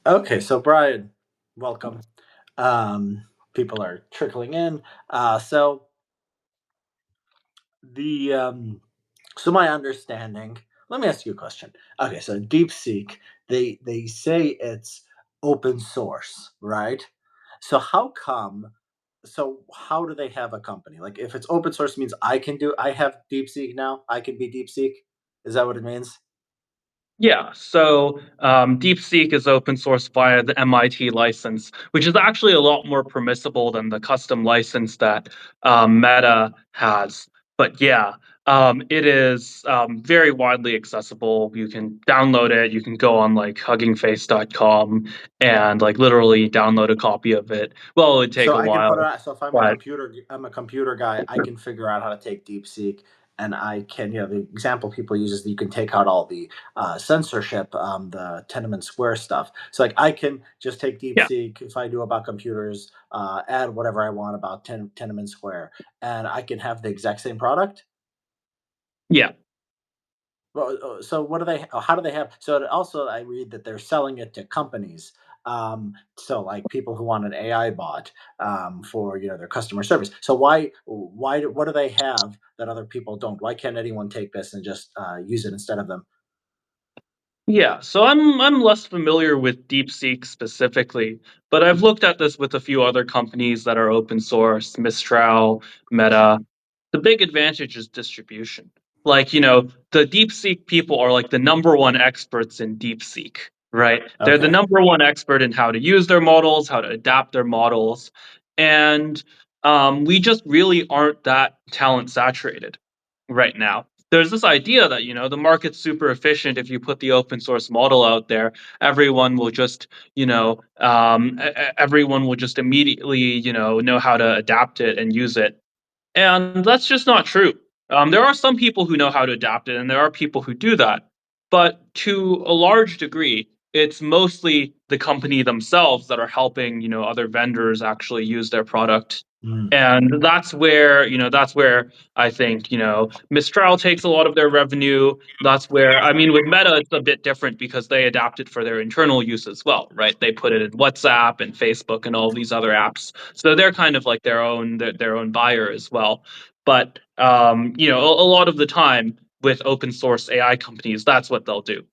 Okay, so Brian, welcome. Um, People are trickling in. So the so my understanding. Let me ask you a question. Okay, so DeepSeek, they say it's open source, right? So how come? So how do they have a company? Like if it's open source means I have DeepSeek now. I can be DeepSeek. Is that what it means? Yeah, so DeepSeek is open source via the MIT license, which is actually a lot more permissible than the custom license that Meta has. But yeah, it is very widely accessible. You can download it. You can go on like huggingface.com and like literally download a copy of it. Well, it would take So a I can put it while, on. So if but I'm a computer guy. I can figure out how to take DeepSeek, and I can, the example people use is that you can take out all the censorship, the Tenement Square stuff. So like I can just take yeah, DeepSeek if I do about computers, add whatever I want about Tenement Square, and I can have the exact same product. yeah. Well, so what do they? How do they have? So also, I read that they're selling it to companies. So like people who want an AI bot for their customer service. So what do they have that other people don't? Why can't anyone take this and just use it instead of them? Yeah, so I'm less familiar with DeepSeek specifically, but I've looked at this with a few other companies that are open source, Mistral, Meta. The big advantage is distribution. Like, the DeepSeek people are like the number one experts in DeepSeek, right? They're the Okay. number one expert in how to use their models, how to adapt their models, and we just really aren't that talent saturated right now. There's this idea that the market's super efficient. If you put the open source model out there, everyone will just everyone will just immediately know how to adapt it and use it, and that's just not true. There are some people who know how to adapt it, and there are people who do that, but to a large degree it's mostly the company themselves that are helping other vendors actually use their product. Mm. And that's where I think Mistral takes a lot of their revenue. That's where, I mean, with Meta it's a bit different because they adapt it for their internal use as well, right? They put it in WhatsApp and Facebook and all these other apps, so they're kind of like their own buyer as well. But a lot of the time with open source AI companies, that's what they'll do.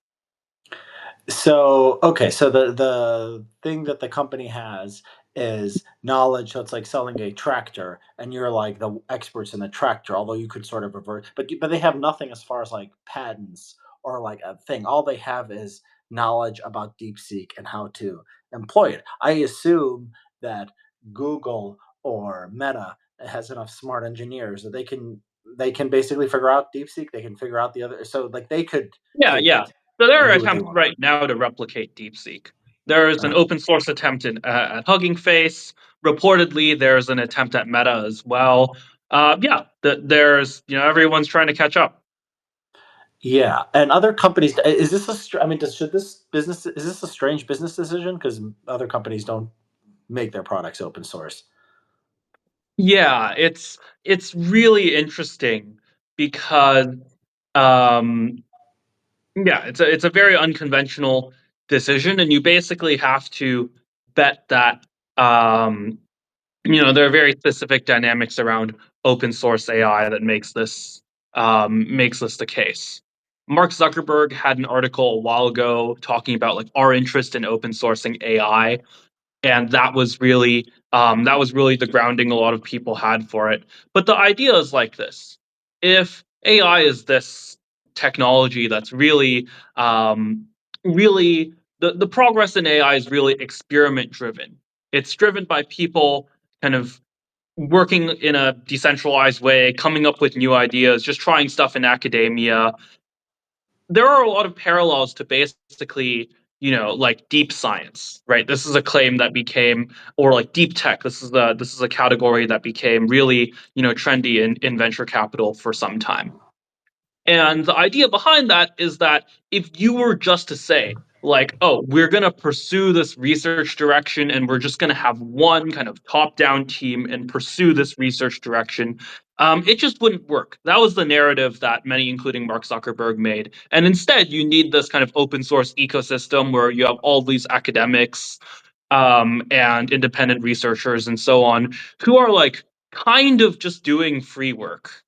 So okay, so the thing that the company has is knowledge. So it's like selling a tractor, and you're like the experts in the tractor. Although you could sort of revert, but they have nothing as far as like patents or like a thing. All they have is knowledge about DeepSeek and how to employ it. I assume that Google or Meta has enough smart engineers that they can basically figure out DeepSeek. They can figure out the other. So like they could Yeah, take yeah. it So there and are do what they attempts want. right now to replicate DeepSeek. There's an Uh, open source attempt at Hugging Face. Reportedly, there's an attempt at Meta as well. Yeah, there's everyone's trying to catch up. yeah, and other companies. Is this a? I mean, should this business? Is this a strange business decision? Because other companies don't make their products open source. Yeah, it's really interesting because um, yeah, it's a very unconventional decision, and you basically have to bet that um, there are very specific dynamics around open source AI that makes this the case. Mark Zuckerberg had an article a while ago talking about like our interest in open sourcing AI, and that was really the grounding a lot of people had for it. But the idea is like this: if AI is this technology that's really the progress in AI is really experiment driven. It's driven by people kind of working in a decentralized way, coming up with new ideas, just trying stuff in academia. There are a lot of parallels to basically, like deep science, right? This is a claim that became, or like deep tech. This is a category that became really, trendy in venture capital for some time. And the idea behind that is that if you were just to say, like, oh, we're going to pursue this research direction and we're just going to have one kind of top down team and pursue this research direction, It just wouldn't work. That was the narrative that many, including Mark Zuckerberg, made. And instead, you need this kind of open source ecosystem where you have all these academics and independent researchers and so on who are like kind of just doing free work.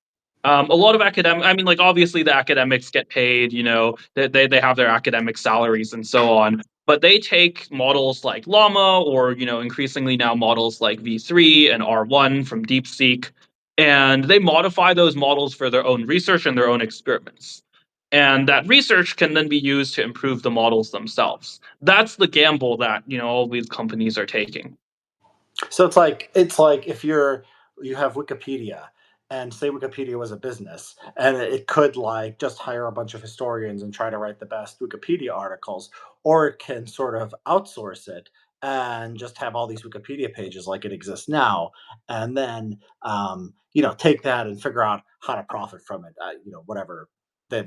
A lot of academic, I mean, like obviously the academics get paid, they have their academic salaries and so on, but they take models like Llama or, increasingly now models like V3 and R1 from DeepSeek, and they modify those models for their own research and their own experiments. And that research can then be used to improve the models themselves. That's the gamble that, all these companies are taking. So it's like if you have Wikipedia, and say Wikipedia was a business, and it could like just hire a bunch of historians and try to write the best Wikipedia articles, or it can sort of outsource it and just have all these Wikipedia pages like it exists now, and then take that and figure out how to profit from it. Whatever they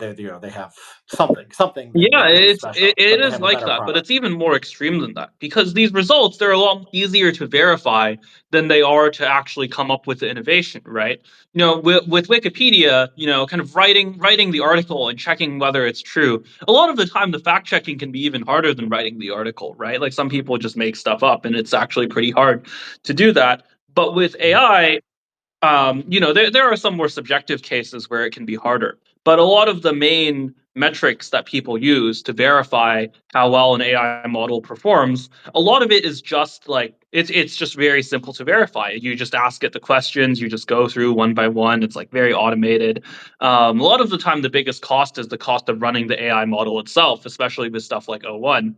have something that they Yeah, do it's special, it, it but they is have a like better that, but product. it's even more extreme than that because these results they're a lot easier to verify than they are to actually come up with the innovation, right? With Wikipedia, kind of writing the article and checking whether it's true. A lot of the time, the fact checking can be even harder than writing the article, right? Like some people just make stuff up, and it's actually pretty hard to do that. But with Mhm. AI, there are some more subjective cases where it can be harder, but a lot of the main metrics that people use to verify how well an AI model performs, a lot of it is just like it's just very simple to verify. You just ask it the questions, you just go through one by one. It's like very automated. A lot of the time, the biggest cost is the cost of running the AI model itself, especially with stuff like O1,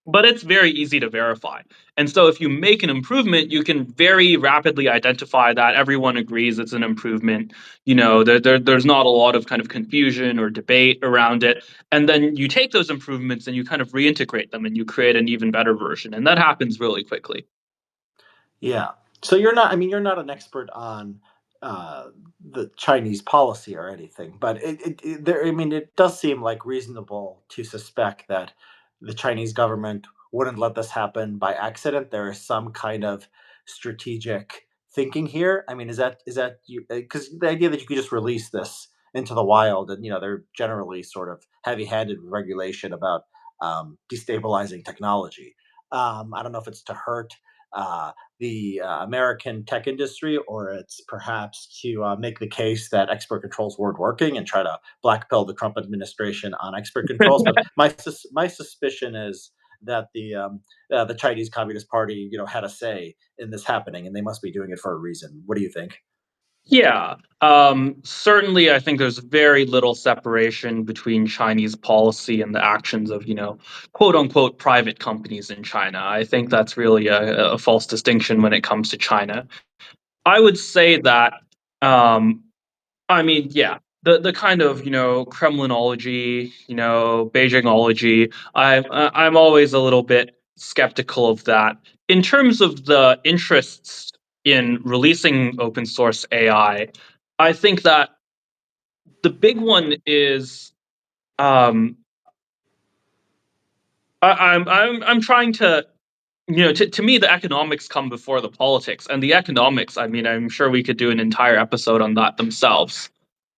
but it's very easy to verify. And so if you make an improvement, you can very rapidly identify that everyone agrees it's an improvement. There's not a lot of kind of confusion or debate around it. And then you take those improvements and you kind of reintegrate them and you create an even better version. And that happens really quickly. Yeah. So you're not an expert on uh, the Chinese policy or anything, but I mean, it does seem like reasonable to suspect that the Chinese government wouldn't let this happen by accident. There is some kind of strategic thinking here. I mean, is that you? Because the idea that you could just release this into the wild, and they're generally sort of heavy-handed with regulation about destabilizing technology. I don't know if it's to hurt. Uh, the American tech industry, or it's perhaps to make the case that export controls weren't working and try to blackpill the Trump administration on export controls. But my suspicion is that the Chinese Communist Party, had a say in this happening, and they must be doing it for a reason. What do you think? Yeah, certainly, I think there's very little separation between Chinese policy and the actions of, quote unquote, private companies in China. I think that's really a false distinction when it comes to China. I would say that, um, I mean, yeah, the kind of Kremlinology, Beijingology. I'm always a little bit skeptical of that. In terms of the interests in releasing open source I think that the big one is um, I'm trying to to me, the economics come before the politics. And the economics, I mean, I'm sure we could do an entire episode on that themselves.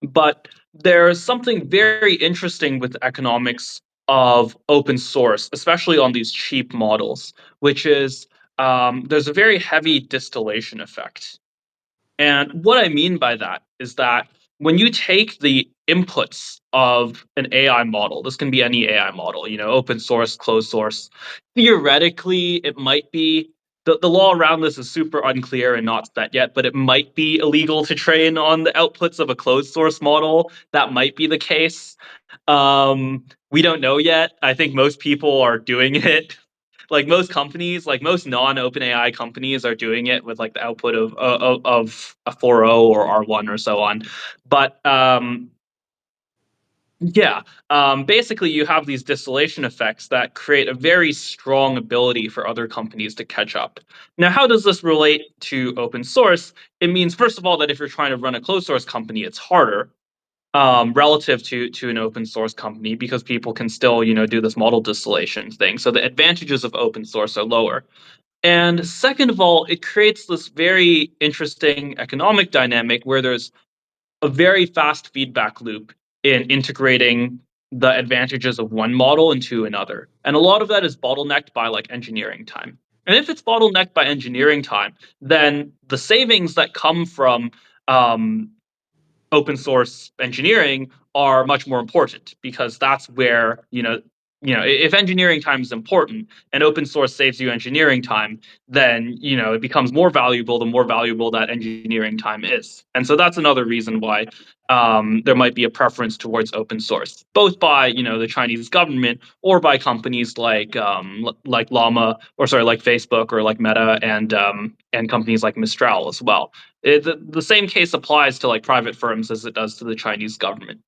But there's something very interesting with the economics of open source, especially on these cheap models, which is there's a very heavy distillation effect. And what I mean by that is that when you take the inputs of an AI model, this can be any AI model, open source, closed source, theoretically, it might be the law around this is super unclear and not set yet, but it might be illegal to train on the outputs of a closed source model. That might be the case. We don't know yet. I think most people are doing it. Like most companies, like most non-OpenAI companies, are doing it with like the output of a 4.0 or R1 or so on. But yeah, basically, you have these distillation effects that create a very strong ability for other companies to catch up. Now, how does this relate to open source? It means, first of all, that if you're trying to run a closed source company, it's harder relative to an open source company because people can still do this model distillation thing. So the advantages of open source are lower. And second of all, it creates this very interesting economic dynamic where there's a very fast feedback loop in integrating the advantages of one model into another. And a lot of that is bottlenecked by like engineering time. And if it's bottlenecked by engineering time, then the savings that come from um, open source engineering are much more important because that's where if engineering time is important and open source saves you engineering time, then it becomes more valuable the more valuable that engineering time is. And so that's another reason why there might be a preference towards open source, both by the Chinese government or by companies like Llama, or sorry, like Facebook or like Meta, and companies like Mistral as well. The same case applies to like private firms as it does to the Chinese government.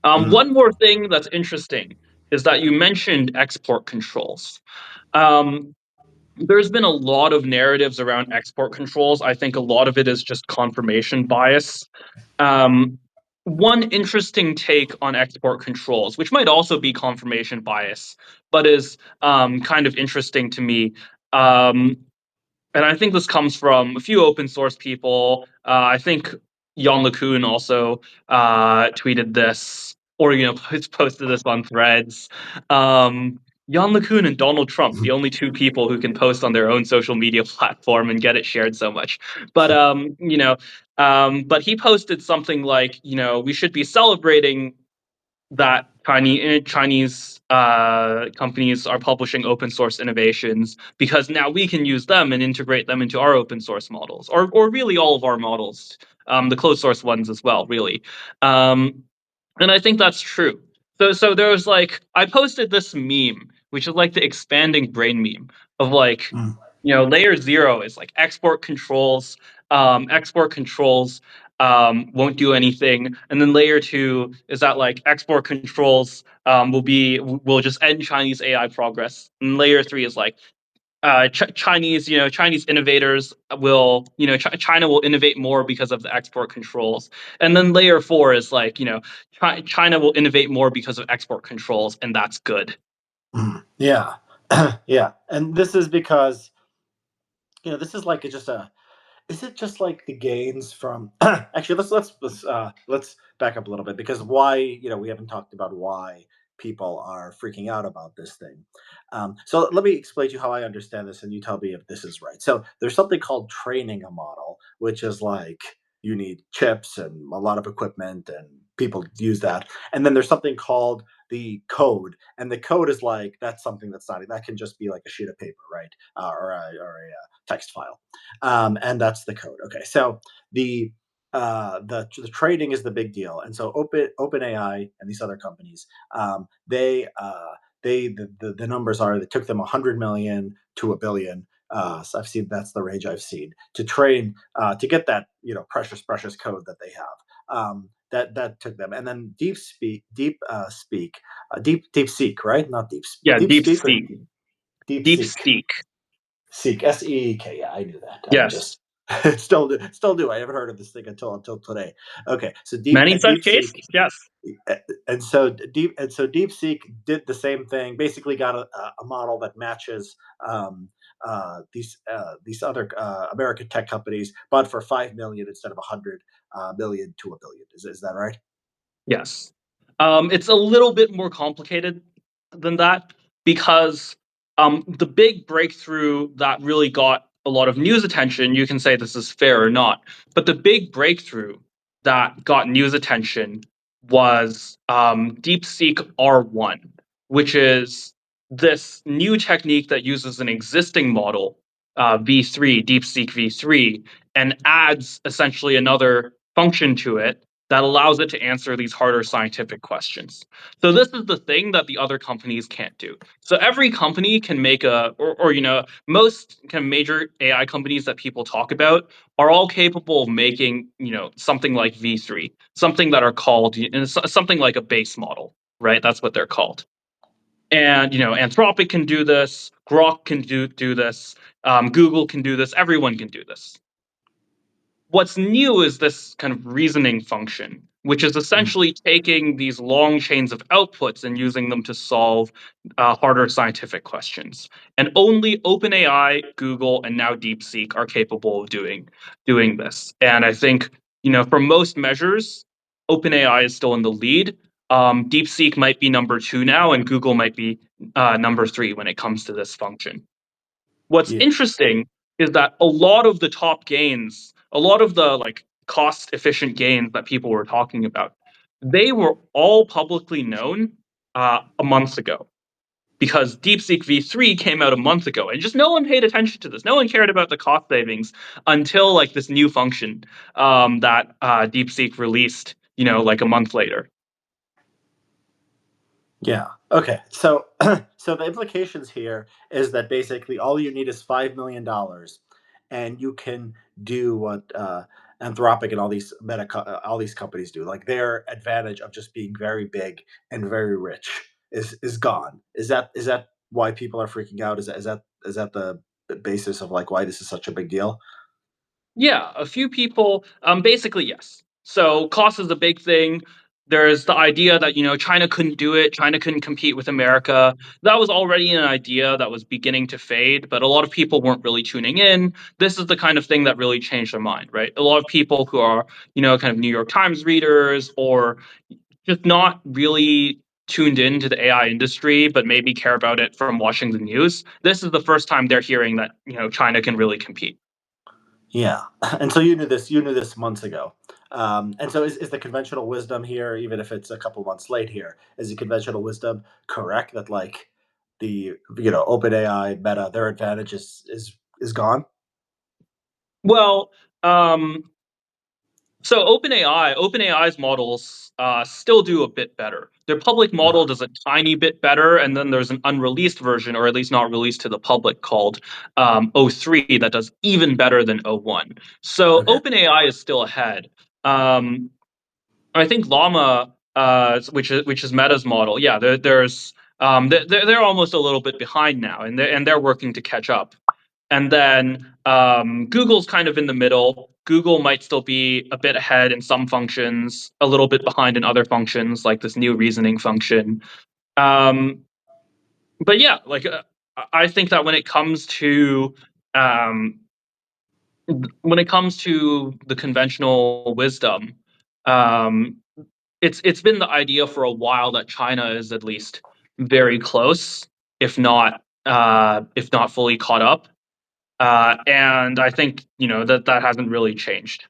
Mm, One more thing that's interesting is that you mentioned export controls. Um, there's been a lot of narratives around export controls. I think a lot of it is just confirmation bias. Um, one interesting take on export controls, which might also be confirmation bias, but is kind of interesting to me. Um, and I think this comes from a few open source people. I think Jan LeCun also tweeted this, or posted this on Threads. Jan LeCun and Donald Trump, the only two people who can post on their own social media platform and get it shared so much. But but he posted something like, we should be celebrating that Chinese companies are publishing open source innovations because now we can use them and integrate them into our open source models, or really all of our models, the closed source ones as well, really. Um, and I think that's true. So there was like I posted this meme, which is like the expanding brain meme of like, mm, layer zero is like export controls. Export controls won't do anything, and then layer two is that like export controls will just end Chinese AI progress. And layer three is like Chinese innovators will, China will innovate more because of the export controls. And then layer four is like, China will innovate more because of export controls, and that's good. mm. Yeah. Yeah. And this is because, this is like just a is it just like the gains from actually let's back up a little bit, because why, we haven't talked about why people are freaking out about this thing. So let me explain to you how I understand this, and you tell me if this is right. So there's something called training a model, which is like you need chips and a lot of equipment, and people use that. And then there's something called the code, and the code is like that's something that's not that can just be like a sheet of paper, right? Or a text file, and that's the code. Okay, so the the trading is the big deal, and so OpenAI and these other companies, the numbers are it took them 100 million to a billion. So I've seen that's the range I've seen to train to get that precious code that they have. That took them, and then DeepSeek, right? Not Yeah, Deep Speak or DeepSeek. DeepSeek. DeepSeek. Seek, SEEK. Yeah, I knew that. I'm Yes. just still do. I haven't heard of this thing until today. Okay, so Many such DeepSeek, cases. Yes. and so DeepSeek did the same thing. Basically, got a model that matches these other American tech companies, but for 5 million instead of 100 million to a billion. Is that right? Yes. It's a little bit more complicated than that because the big breakthrough that really got a lot of news attention, you can say this is fair or not, but the big breakthrough that got news attention was DeepSeek R1, which is this new technique that uses an existing model, V3, DeepSeek V3, and adds essentially another function to it that allows it to answer these harder scientific questions. So this is the thing that the other companies can't do. So every company can make or most kind of major AI companies that people talk about are all capable of making, something like V3, something that are called, something like a base model, right? That's what they're called. And Anthropic can do this, Grok can do this, Google can do this, everyone can do this. What's new is this kind of reasoning function, which is Mm, essentially taking these long chains of outputs and using them to solve harder scientific questions. And only OpenAI, Google, and now DeepSeek are capable of doing this. And I think, for most measures, OpenAI is still in the lead. DeepSeek might be number two now, and Google might be number three when it comes to this function. What's Yeah. interesting is that a lot of the top gains, a lot of the like cost efficient gains that people were talking about, they were all publicly known a month ago because DeepSeek V3 came out a month ago, and just no one paid attention to this. No one cared about the cost savings until like this new function that DeepSeek released, like a month later. Yeah. Okay. So so the implications here is that basically all you need is $5 million, and you can do what Anthropic and all these all these companies do. Like their advantage of just being very big and very rich is gone. Is that why people are freaking out? Is that the basis of like why this is such a big deal? Yeah, a few people. Basically, yes. So cost is a big thing. There's the idea that China couldn't do it. China couldn't compete with America. That was already an idea that was beginning to fade, but a lot of people weren't really tuning in. This is the kind of thing that really changed their mind, right? A lot of people who are kind of New York Times readers or just not really tuned into the AI industry, but maybe care about it from watching the news. This is the first time they're hearing that China can really compete. Yeah, and so you knew this months ago. And so is the conventional wisdom here, even if it's a couple months late here, is the conventional wisdom correct that like the OpenAI, Meta, their advantage is gone? Well, um, so OpenAI's models still do a bit better. Their public model Uh-huh. does a tiny bit better, and then there's an unreleased version, or at least not released to the public, called O3 that does even better than O1. So Okay. OpenAI is still ahead. Um, I think Llama, which is Meta's model, yeah, they're almost a little bit behind now, and they're working to catch up. And then Google's kind of in the middle. Google might still be a bit ahead in some functions, a little bit behind in other functions, like this new reasoning function. Um, but yeah, like I think that um, when it comes to the conventional wisdom, um, it's been the idea for a while that China is at least very close, if not fully caught up. And I think that hasn't really changed.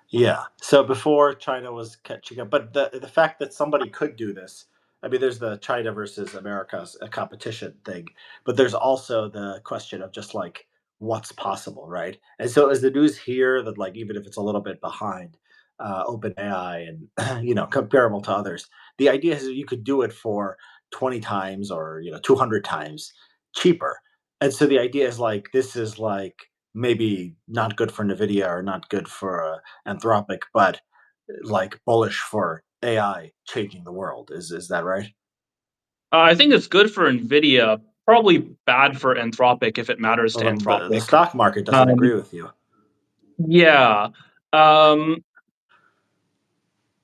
Yeah. So before China was catching up, but the fact that somebody could do this, I mean, there's the China versus America's a competition thing, but there's also the question of just like what's possible, right? And so is the news here that like even if it's a little bit behind OpenAI and comparable to others, the idea is that you could do it for 20 times or 200 times cheaper. And so the idea is like this is like maybe not good for Nvidia or not good for Anthropic, but like bullish for AI changing the world. Is that right? I think it's good for Nvidia, probably bad for Anthropic if it matters Well, to the Anthropic. stock market doesn't Um, agree with you. yeah. Um,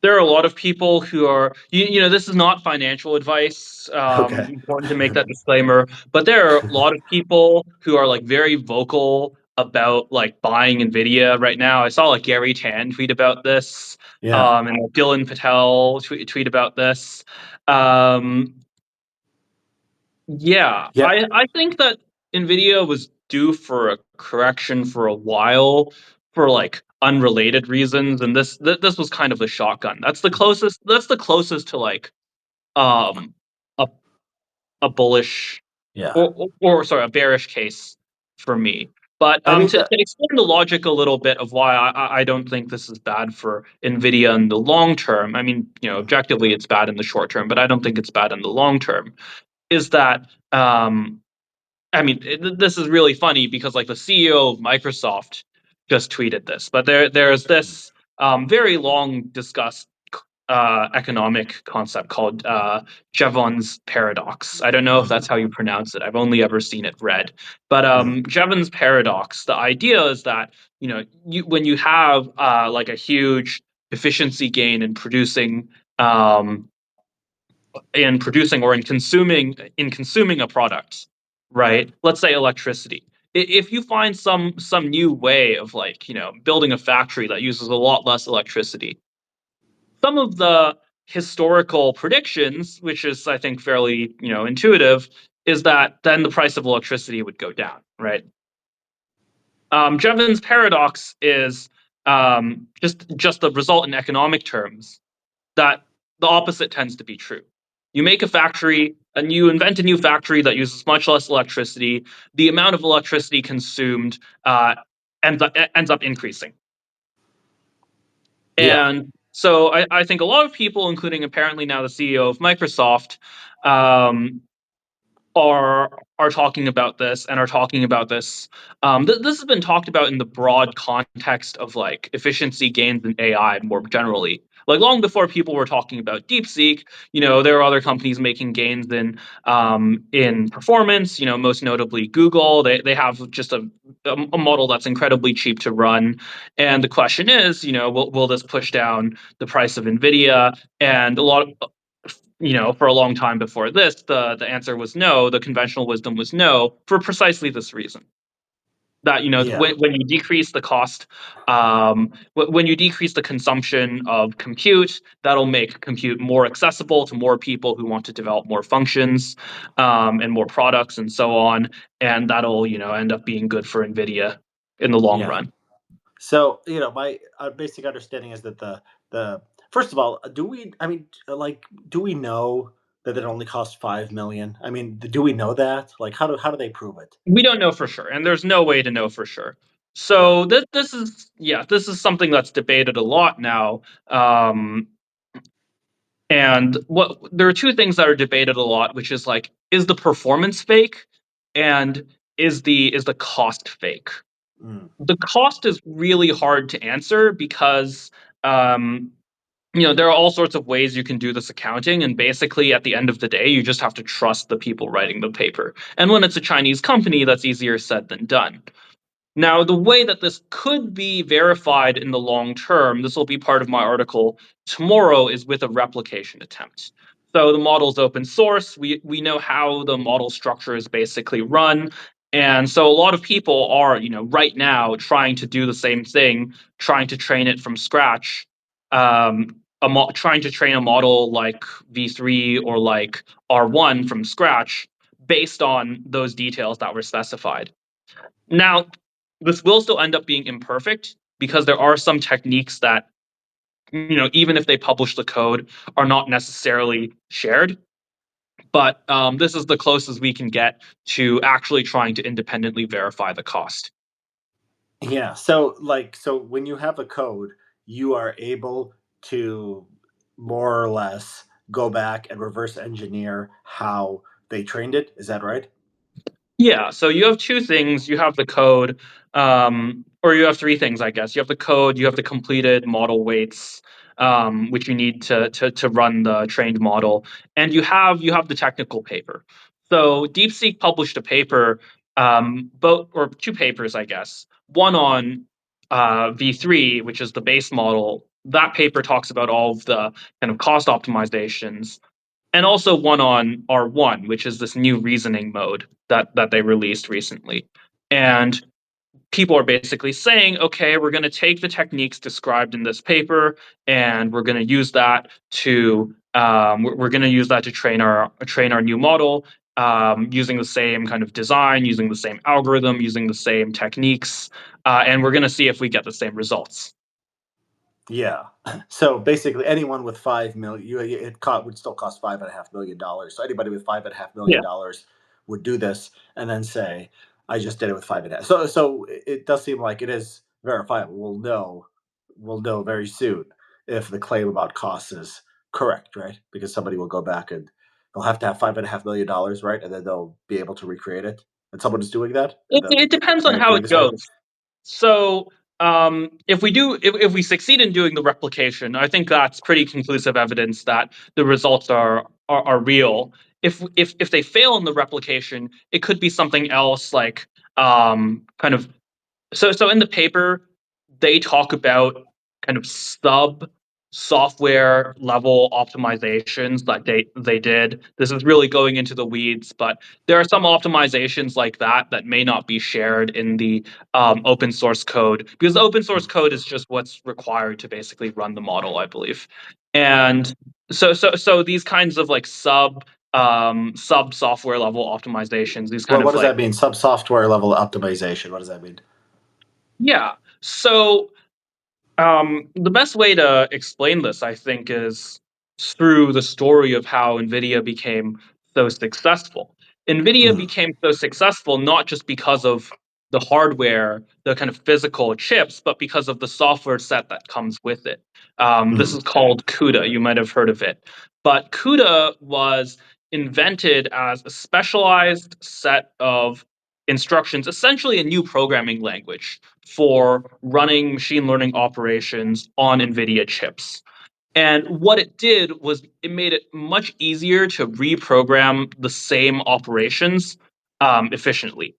there are a lot of people who are this is not financial advice, Okay. important to make that disclaimer, but there are a lot of people who are like very vocal about like buying Nvidia right now. I saw like Gary Tan tweet about this, Yeah. and like, Dylan Patel tweet about this. um yeah, Yeah. I think that Nvidia was due for a correction for a while for like unrelated reasons, and this was kind of the shotgun. That's the closest to like um a a bullish Yeah. or sorry, a bearish case for me. But I mean to explain the logic a little bit of why I don't think this is bad for Nvidia in the long term. I mean, objectively it's bad in the short term, but I don't think it's bad in the long term. Is that I mean, this is really funny because like the CEO of Microsoft just tweeted this, but there's this very long discussed economic concept called Jevons paradox. I don't know if that's how you pronounce it. I've only ever seen it read, but Mhm. Jevons paradox. The idea is that when you have like a huge efficiency gain um, in producing or in consuming a product, right? Let's say electricity. If you find some new way of like building a factory that uses a lot less electricity, Some of the historical predictions, which is I think fairly intuitive, is that then the price of electricity would go down, right? Jevons paradox is just the result in economic terms that the opposite tends to be true. You make a factory and you invent a new factory that uses much less electricity. The amount of electricity consumed ends up increasing. Yeah. And so I think a lot of people, including apparently now the CEO of Microsoft, um, are talking about this and are talking about this. This has been talked about in the broad context of like efficiency gains in AI more generally. Like long before people were talking about DeepSeek, there are other companies making gains in performance. Most notably Google. They have just a model that's incredibly cheap to run. And the question is, will this push down the price of Nvidia? And a lot of for a long time before this, the answer was no. The conventional wisdom was no, for precisely this reason. That Yeah. when you decrease the cost, when you decrease the consumption of compute, that'll make compute more accessible to more people who want to develop more functions and more products and so on, and that'll end up being good for Nvidia in the long Yeah. run. So, my basic understanding is that the first of all, do we? I mean, like, do we know that it only costs 5 million? I mean, do we know that? Like, how do they prove it? We don't know for sure, and there's no way to know for sure. Right. So this is something that's debated a lot now. Um, and what there are two things that are debated a lot, which is like, is the performance fake, and is the cost fake? Mm. The cost is really hard to answer because um, there are all sorts of ways you can do this accounting, and basically at the end of the day, you just have to trust the people writing the paper. And when it's a Chinese company, that's easier said than done. Now, the way that this could be verified in the long term, this will be part of my article tomorrow, is with a replication attempt. So the model is open source. We know how the model structure is basically run. And so a lot of people are, right now trying to do the same thing, trying to train it from scratch, trying to train a model like V3 or like R1 from scratch based on those details that were specified. Now, this will still end up being imperfect because there are some techniques that, even if they publish the code, are not necessarily shared. But this is the closest we can get to actually trying to independently verify the cost. Yeah. So when you have a code, you are able to more or less go back and reverse engineer how they trained it. Is that right? Yeah, so you have two things. You have the code, or you have three things, I guess. You have the code, you have the completed model weights, which you need to run the trained model, and you have the technical paper. So DeepSeek published a paper, both or two papers, I guess. One on V3, which is the base model. That paper talks about all of the kind of cost optimizations, and also one on R1, which is this new reasoning mode that they released recently. And people are basically saying, okay, we're going to take the techniques described in this paper, and we're going to use that we're going to use that to train our new model, using the same kind of design, using the same algorithm, using the same techniques, and we're going to see if we get the same results. Yeah. So basically, anyone with 5 million, would still cost $5.5 million. So anybody with $5.5 million would do this and then say, "I just did it with 5.5." So it does seem like it is verifiable. We'll know very soon if the claim about costs is correct, right? Because somebody will go back and they'll have to have $5.5 million, right? And then they'll be able to recreate it. And someone is doing that, and It then depends on they're how doing it this right. goes. So, if we succeed in doing the replication, I think that's pretty conclusive evidence that the results are real. If they fail in the replication, it could be something else, like kind of so in the paper, they talk about kind of sub software level optimizations that they did. This is really going into the weeds, but there are some optimizations like that may not be shared in the open source code, because the open source code is just what's required to basically run the model, I believe. And so these kinds of like sub software level optimizations, these kind Well, what of does like that mean? Sub software level optimization. What does that mean? yeah. So the best way to explain this, I think, is through the story of how NVIDIA became so successful. NVIDIA Hmm. became so successful not just because of the hardware, the kind of physical chips, but because of the software set that comes with it. This Hmm. is called CUDA. You might have heard of it. But CUDA was invented as a specialized set of instructions, essentially a new programming language for running machine learning operations on NVIDIA chips. And what it did was it made it much easier to reprogram the same operations efficiently.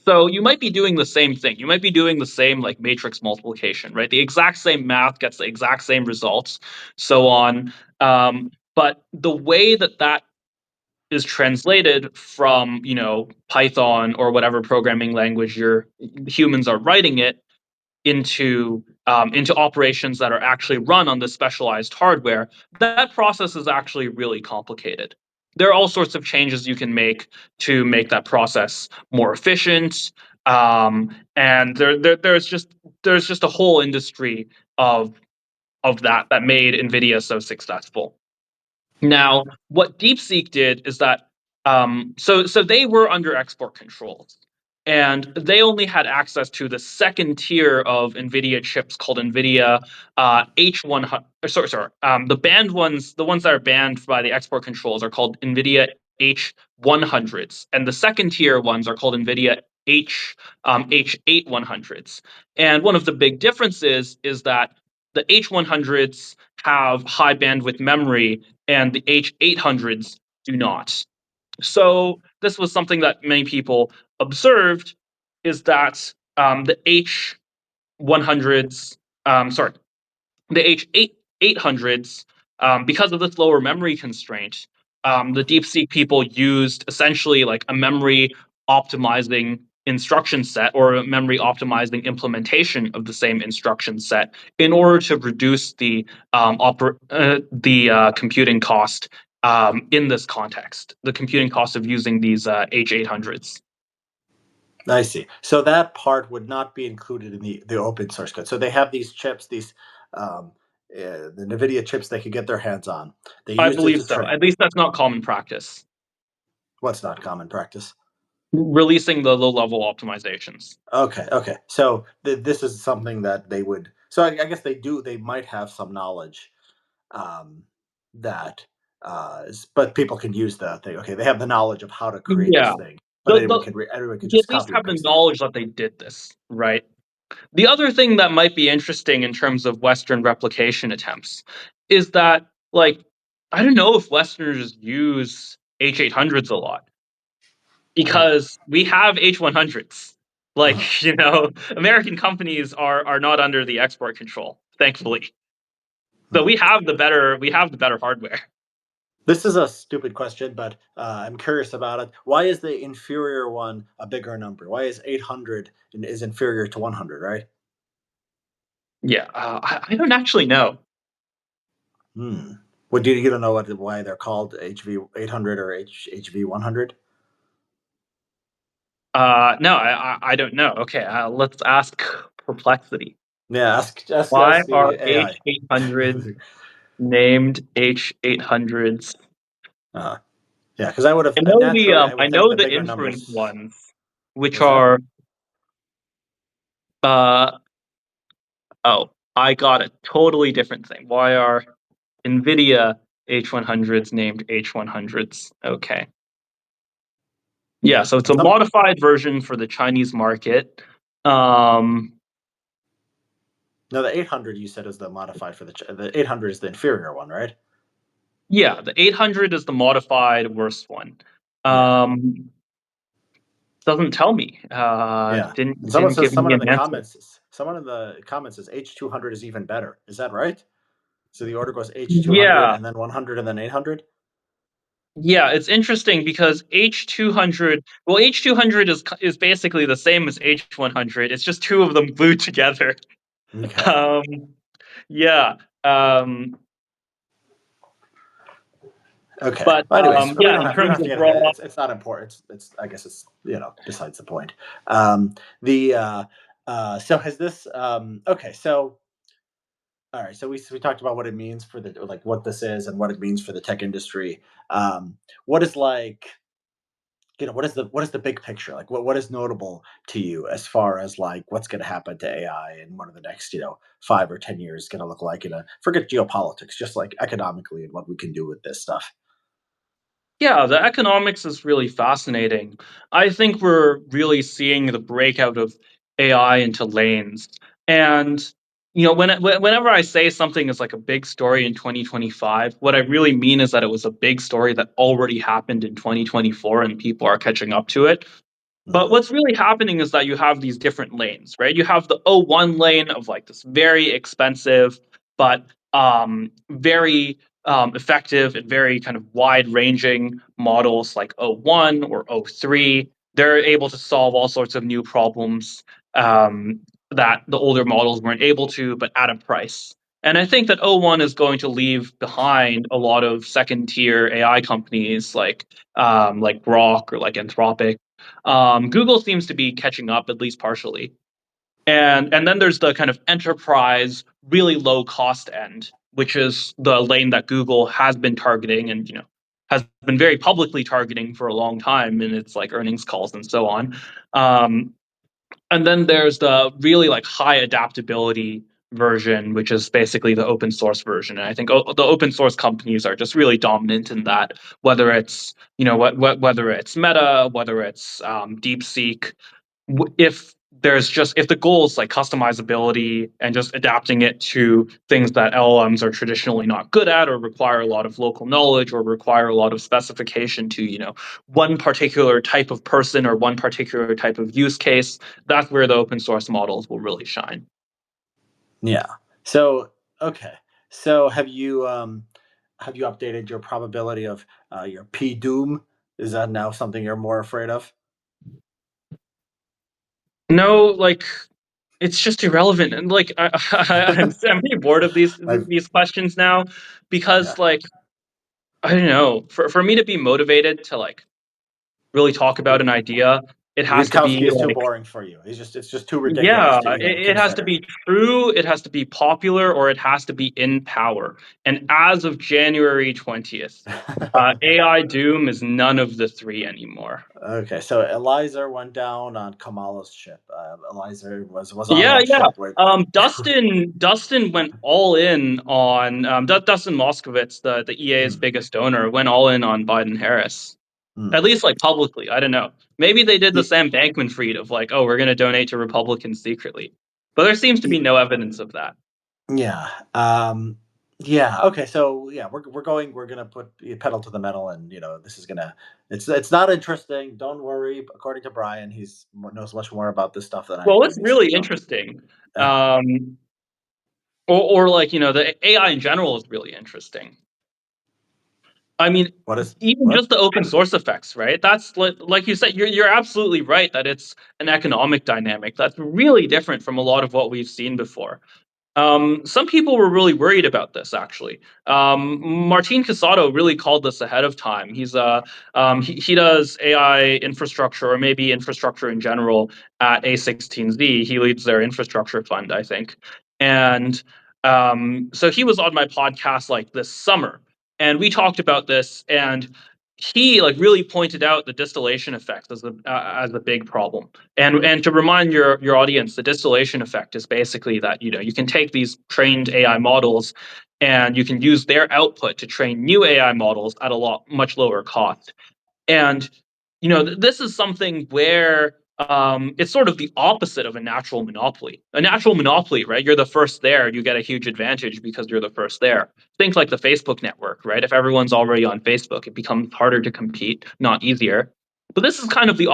So you might be doing the same thing. You might be doing the same like matrix multiplication, right? The exact same math gets the exact same results, so on. But the way that that is translated from Python or whatever programming language your humans are writing it into operations that are actually run on this specialized hardware, that process is actually really complicated. There are all sorts of changes you can make to make that process more efficient, and there's just a whole industry of that made NVIDIA so successful. Now, what DeepSeek did is that so they were under export controls, and they only had access to the second tier of NVIDIA chips called NVIDIA H100. Sorry. The banned ones, the ones that are banned by the export controls, are called NVIDIA H100s, and the second tier ones are called NVIDIA H8100s. And one of the big differences is that the H100s have high bandwidth memory and the H800s do not. So this was something that many people observed, is that the H100s, sorry, the H800s, because of this lower memory constraint, the DeepSeek people used essentially like a memory optimizing instruction set or a memory optimizing implementation of the same instruction set in order to reduce the computing cost in this context, the computing cost of using these H800s. I see. So that part would not be included in the open source code. So they have these chips, these um, the NVIDIA chips they could get their hands on. They I used it believe to so. train. At least that's not common practice. What's not common practice? Releasing the low level optimizations. Okay, okay. So this is something that they would. So I guess they do. They might have some knowledge um, that, but people can use the thing. Okay, they have the knowledge of how to create Yeah. this thing, but The, the, anyone could they just at least copy and have the paste it. knowledge that they did this, right? The other thing that might be interesting in terms of Western replication attempts is that, like, I don't know if Westerners use H800s a lot Mm, because we have H100s. uh-huh. Like, American companies are not under the export control, thankfully. So Hmm. we have the better hardware. This is a stupid question, but I'm curious about it. Why is the inferior one a bigger number? Why is 800 is inferior to 100, right? Yeah, I don't actually know. Hmm. Well, do you don't know why they're called HV 800 or HV 100? No, I don't know. Okay, let's ask Perplexity. Yeah, Why ask are the AI. H800s named H800s? uh, yeah, because I would have I know the naturally I I would think know the the bigger inference numbers. ones, which What's that? are uh oh, I got a totally different thing. Why are Nvidia H100s named H100s? Okay. Yeah, Yeah, so it's and a some. modified version for the Chinese market. Um No, the 800 you said is the modified for the 800 is the inferior one, right? yeah, the 800 is the modified worst one. Yeah, Um doesn't tell me. yeah. And Didn't give someone me in an the answer. comments, someone in the comments says H200 is even better. Is that right? So the order goes H200 Yeah. and then 100 and then 800. Yeah, it's interesting because H200, well, H200 is basically the same as H100. It's just two of them glued together. Okay. Um, yeah. Okay. But Well, anyways, we yeah, don't in have we don't terms have to of get raw, ahead. It's not important. It's I guess it's besides the point. The so has this okay so all right so we talked about what it means for the like what this is and what it means for the tech industry. What is like what is the big picture like what is notable to you as far as like what's going to happen to AI and what are the next 5 or 10 years going to look like in a forget geopolitics just like economically and what we can do with this stuff. yeah, the economics is really fascinating. I think we're really seeing the breakout of AI into lanes. And whenever I say something is like a big story in 2025, what I really mean is that it was a big story that already happened in 2024 and people are catching up to it. But Hmm. what's really happening is that you have these different lanes, right? You have the O1 lane of like this very expensive, but very effective and very kind of wide ranging models like O1 or O3. They're able to solve all sorts of new problems um, that the older models weren't able to, but at a price. And I think that O1 is going to leave behind a lot of second tier AI companies like Grok or like Anthropic. Google seems to be catching up at least partially, and then there's the kind of enterprise, really low cost end, which is the lane that Google has been targeting and has been very publicly targeting for a long time in its like earnings calls and so on. Um, and then there's the really like high adaptability version, which is basically the open source version. And I think the open source companies are just really dominant in that. Whether it's whether it's Meta, whether it's DeepSeek, if the goal is like customizability and just adapting it to things that LLMs are traditionally not good at or require a lot of local knowledge or require a lot of specification to one particular type of person or one particular type of use case, that's where the open source models will really shine. Yeah. So okay. So have you updated your probability of your P doom? Is that now something you're more afraid of? No, like it's just irrelevant, and like I'm pretty bored of I've these questions now yeah. because like I don't know, for me to be motivated to like really talk about an idea, it has to Witkowski be is too like, boring for you. It's just too ridiculous yeah, to it has to consider. be true, it has to be popular, or it has to be in power. And as of January 20th, AI Doom is none of the three anymore. Okay, so Eliza went down on Kamala's ship. Eliza was on Yeah, that yeah. ship with. Dustin went all in on Dustin Moskovitz, the EA's Hmm. biggest donor, went all in on Biden Harris. Hmm. At least like publicly. I don't know. Maybe they did the Y- Sam Bankman-Fried of like, oh, we're going to donate to Republicans secretly. But there seems to be y- no evidence of that. Yeah. Yeah. Okay. So yeah, we're gonna put pedal to the metal, and this is gonna. It's not interesting. Don't worry. According to Brian, knows much more about this stuff than I Well, do. it's He's really interesting. um, Um, or like, the AI in general is really interesting. I mean, what is even what? just the open source effects, right? That's like you said, you're absolutely right that it's an economic dynamic that's really different from a lot of what we've seen before. Some people were really worried about this, actually. Martin Casado really called this ahead of time. He does AI infrastructure, or maybe infrastructure in general, at A16Z. He leads their infrastructure fund, I think. And so he was on my podcast like this summer, and we talked about this, and he like really pointed out the distillation effect as a big problem. And to remind your audience, the distillation effect is basically that you can take these trained AI models and you can use their output to train new AI models at a lot much lower cost. And this is something where it's sort of the opposite of a natural monopoly. A natural monopoly, right? You're the first there, you get a huge advantage because you're the first there. Think like the Facebook network, right? If everyone's already on Facebook, it becomes harder to compete, not easier. But this is kind of the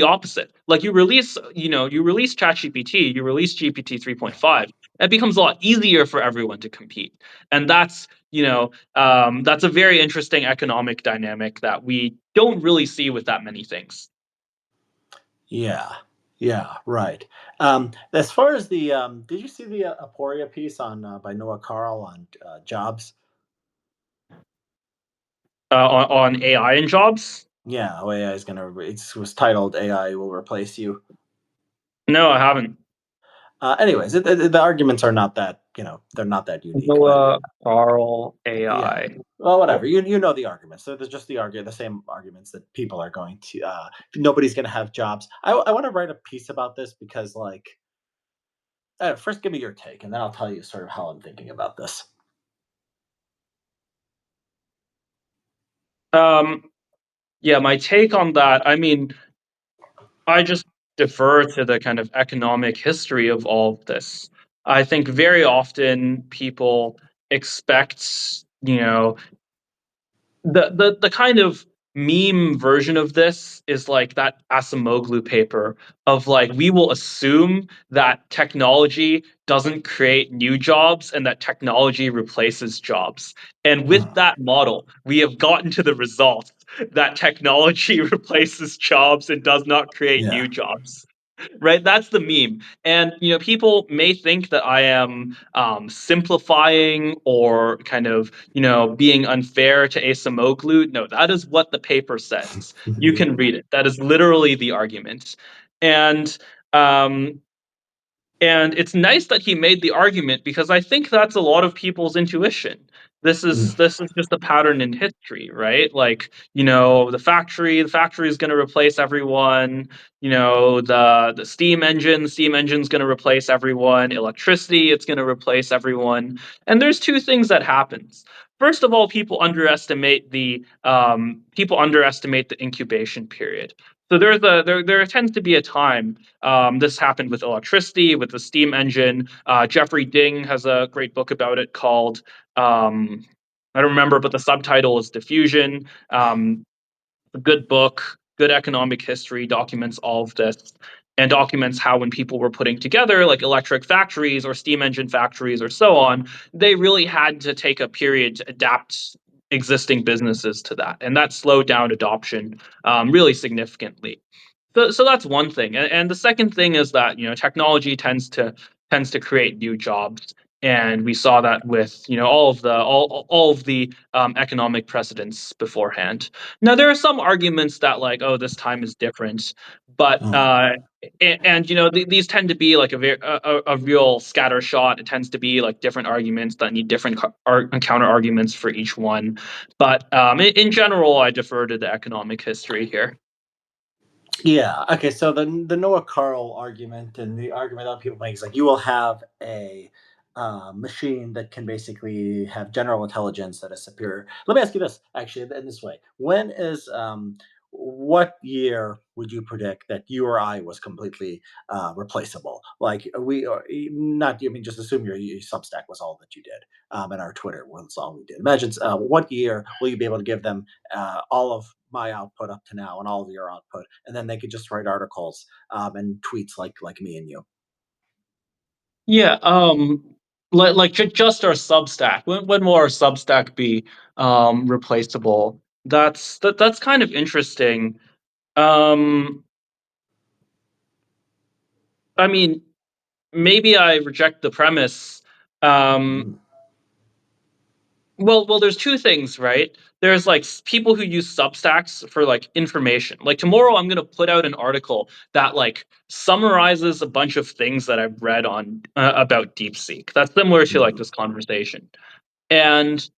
opposite. Like you release ChatGPT, you release GPT 3.5, it becomes a lot easier for everyone to compete, and that's a very interesting economic dynamic that we don't really see with that many things. Yeah. Yeah. Right. As far as the did you see the Aporia piece on by Noah Carl on jobs? on AI and jobs? Yeah, how AI is gonna. It was titled "AI will replace you." No, I haven't. Anyways, the arguments are not that they're not that unique, but Noah Carl yeah. AI. Well, whatever. You know the arguments. So there's just the same arguments that people are going to. Nobody's going to have jobs. I want to write a piece about this because, like, first give me your take, and then I'll tell you sort of how I'm thinking about this. Um, yeah, my take on that. I mean, I just defer to the kind of economic history of all of this. I think very often people expect, the kind of meme version of this is like that Asimoglu paper of like we will assume that technology doesn't create new jobs and that technology replaces jobs. And with Mm, that model, we have gotten to the result that technology replaces jobs and does not create yeah. new jobs. Right? That's the meme. And people may think that I am simplifying or kind of being unfair to Acemoglu. No, that is what the paper says. You Yeah. can read it. That is literally the argument. And um, and it's nice that he made the argument because I think that's a lot of people's intuition. Mm, This is just a pattern in history, right? Like, the factory is going to replace everyone. The steam engine's going to replace everyone. Electricity, it's going to replace everyone. And there's two things that happens. First of all, people underestimate the incubation period. So there tends to be a time this happened with electricity, with the steam engine. Jeffrey Ding has a great book about it called, I don't remember, but the subtitle is Diffusion. A good book, good economic history, documents all of this and documents how when people were putting together like electric factories or steam engine factories or so on, they really had to take a period to adapt existing businesses to that. And that slowed down adoption really significantly. So that's one thing, and the second thing is that technology tends to create new jobs, and we saw that with all of the economic precedents beforehand. Now there are some arguments that like, oh, this time is different, but mm, these tend to be like a real scatter shot. It tends to be like different arguments that need different counter arguments for each one. But in general, I defer to the economic history here. yeah. Okay. So the Noah Carl argument and the argument that people make is like you will have a machine that can basically have general intelligence that is superior. Let me ask you this, actually, in this way: when is what year would you predict that you or I was completely replaceable? Like we are not. I mean, just assume your Substack was all that you did, and our Twitter was all we did. Imagine what year will you be able to give them all of my output up to now and all of your output, and then they could just write articles and tweets like me and you. Yeah, just our Substack. When will our Substack be replaceable? That's kind of interesting. Um, I mean, maybe I reject the premise. Um, Mm, well, there's two things, right? There's like people who use Substacks for like information. Like tomorrow, I'm gonna put out an article that like summarizes a bunch of things that I've read on about DeepSeek. That's similar to like mm, this conversation. And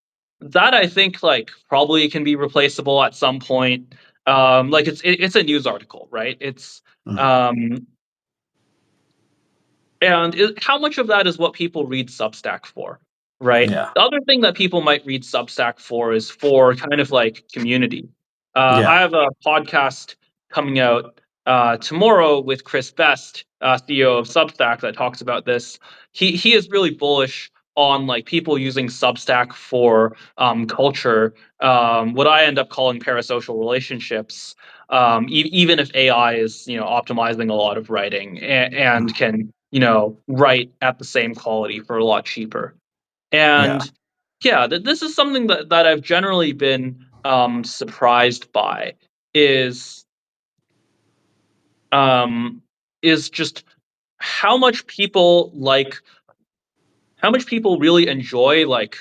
that I think like probably can be replaceable at some point. Like it's a news article, right? It's mm. um, and how much of that is what people read Substack for, right? Yeah, The other thing that people might read Substack for is for kind of like community. yeah, I have a podcast coming out tomorrow with Chris Best, CEO of Substack, that talks about this. He is really bullish on like people using Substack for culture, what I end up calling parasocial relationships. Even if AI is optimizing a lot of writing and mm, can write at the same quality for a lot cheaper. yeah, And yeah, this is something that I've generally been surprised by is um, is just how much people like how much people really enjoy like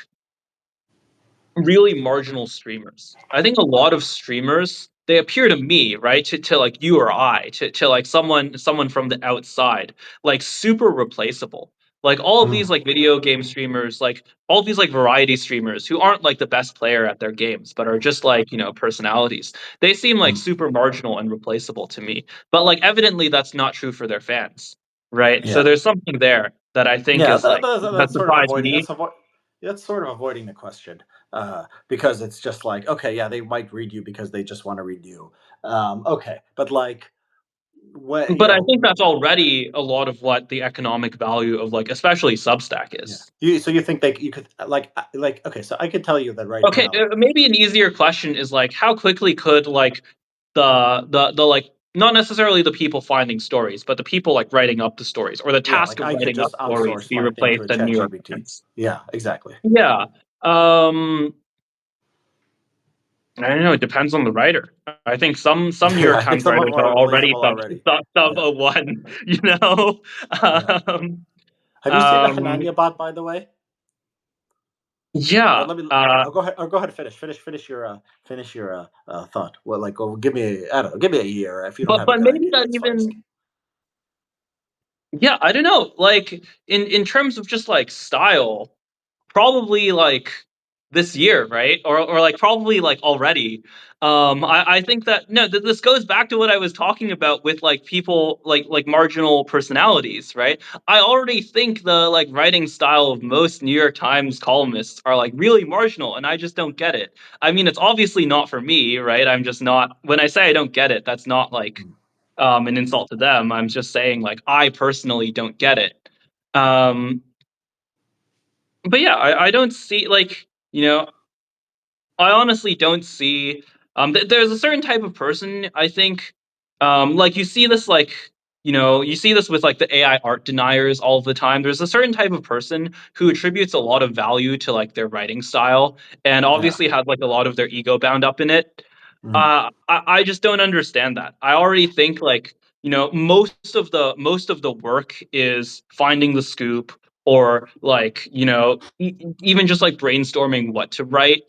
really marginal streamers. I think a lot of streamers, they appear to me, right, to like you or I, to like someone from the outside, like super replaceable. Like all of these Mm, like video game streamers, like all these like variety streamers who aren't like the best player at their games, but are just like, personalities. They seem like mm. super marginal and replaceable to me. But like evidently that's not true for their fans, right? So Yeah. there's something there that I think Yeah, is like that that's sort of surprised avoiding me. that's sort of avoiding the question, because it's just like, okay, yeah, they might read you because they just want to read you. Okay, but like, what But I think that's already a lot of what the economic value of, like, especially Substack yeah, is. so you think you could like, okay, so I could tell you that right Okay, now. maybe an easier question is, like, how quickly could, like, like, not necessarily the people finding stories, but the people, like, writing up the stories or the Yeah, task like of I could writing up just stories outsource be my thing to replaced a in New chat York GPT. Times? Yeah, exactly. Yeah. Um, I don't know, it depends on the writer. I think some New Yeah, York I think Times some of them writers are are already replaceable already. sub Yeah, 01, you know? yeah. Um, Have you seen the um, Hanania bot, by the way? Or yeah, let me. Oh, go ahead. Or go ahead. Finish your thought. Well, like, oh, give me. I don't know. Give me a year if you don't have a but good maybe idea. that That's fine. even yeah, I don't know, like, in terms of just, like, style, probably, like, this year, right? Or, like, probably, like, already. I think that no, this goes back to what I was talking about with, like, people like marginal personalities, right? I already think the, like, writing style of most New York Times columnists are, like, really marginal, and I just don't get it. I mean, it's obviously not for me, right? I'm just not when I say I don't get it, that's not, like, Mm. an insult to them. I'm just saying, like, I personally don't get it. Um, but yeah, I don't see like, I honestly don't see. There's a certain type of person I think, like you see this like, you see this with like the AI art deniers all of the time. There's a certain type of person who attributes a lot of value to like their writing style, and Yeah. obviously has like a lot of their ego bound up in it. Mm. I just don't understand that. I already think like, most of the work is finding the scoop or like, even just like brainstorming what to write.